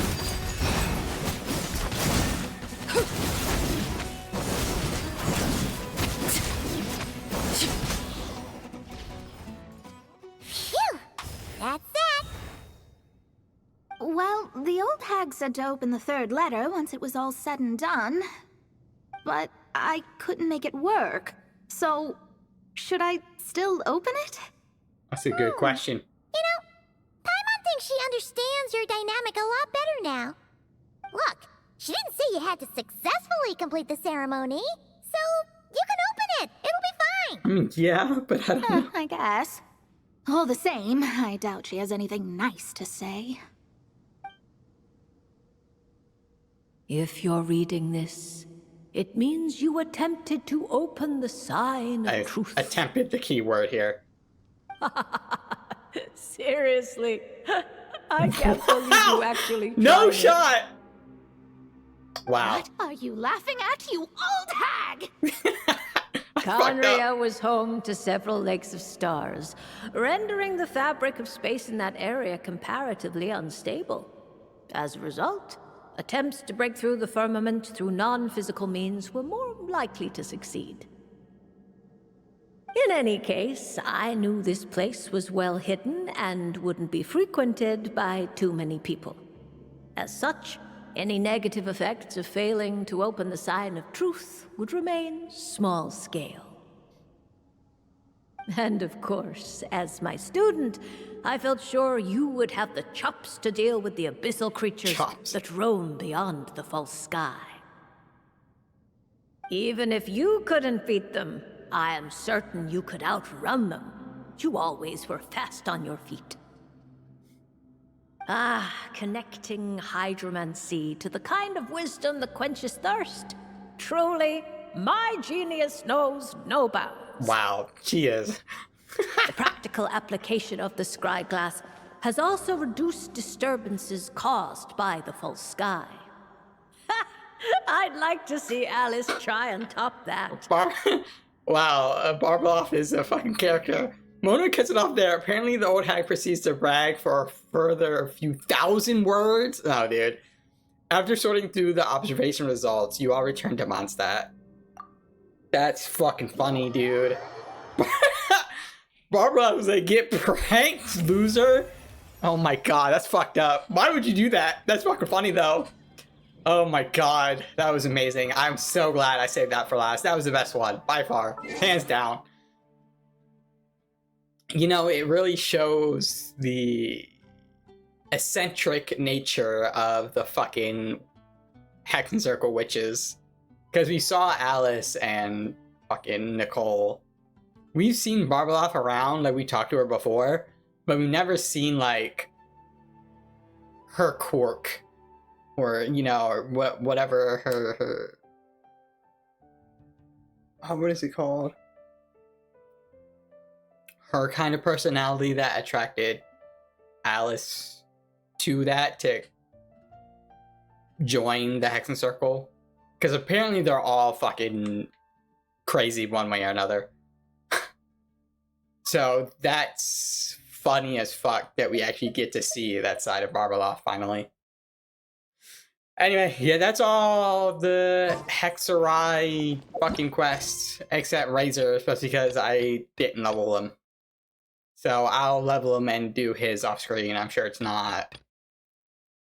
Phew! That's that. Well, the old hag said to open the third letter once it was all said and done. But I couldn't make it work. So, should I still open it? That's a good question. You know, Paimon thinks she understands your dynamic a lot better now. Look, she didn't say you had to successfully complete the ceremony, so you can open it. It'll be fine. I mean, yeah, but I don't know. I guess. All the same, I doubt she has anything nice to say. If you're reading this, it means you attempted to open the sign of truth. Attempted the key word here. Seriously, I can't believe you actually No tried it. shot! Wow. What are you laughing at, you old hag? Conria was home to several lakes of stars, rendering the fabric of space in that area comparatively unstable. As a result, attempts to break through the firmament through non-physical means were more likely to succeed. In any case, I knew this place was well hidden and wouldn't be frequented by too many people. As such, any negative effects of failing to open the sign of truth would remain small scale. And of course, as my student, I felt sure you would have the chops to deal with the abyssal creatures that roam beyond the false sky. Even if you couldn't beat them, I am certain you could outrun them. You always were fast on your feet. Ah, connecting hydromancy to the kind of wisdom that quenches thirst. Truly, my genius knows no bounds. Wow, she is. The practical application of the scryglass has also reduced disturbances caused by the false sky. I'd like to see Alice try and top that. Wow, Barbeloff is a fucking character. Mona cuts it off there. Apparently the old hag proceeds to brag for a further few thousand words. Oh, dude. After sorting through the observation results, you all return to Mondstadt. That's fucking funny, dude. Barbara was like, get pranked, loser. Oh my god, that's fucked up. Why would you do that? That's fucking funny, though. Oh my god, that was amazing. I'm so glad I saved that for last. That was the best one, by far. Hands down. You know, it really shows the eccentric nature of the fucking hexenzirkel witches. Because we saw Alice and fucking Nicole. We've seen Barbeloff around, like we talked to her before, but we've never seen, like, her quirk. Or, you know, or whatever her... Oh, what is it called? Her kind of personality that attracted Alice to that, to join the hexenzirkel. Because apparently they're all fucking crazy one way or another. So that's funny as fuck that we actually get to see that side of Barbeloff finally. Anyway, yeah, that's all the Hexerai fucking quests, except Razor, especially because I didn't level him. So I'll level him and do his off screen. I'm sure it's not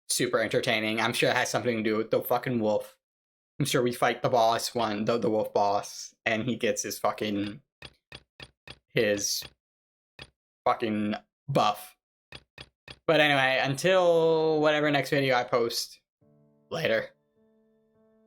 super entertaining. I'm sure it has something to do with the fucking wolf. I'm sure we fight the boss the wolf boss, and he gets his fucking buff. But anyway, until whatever next video I post, later.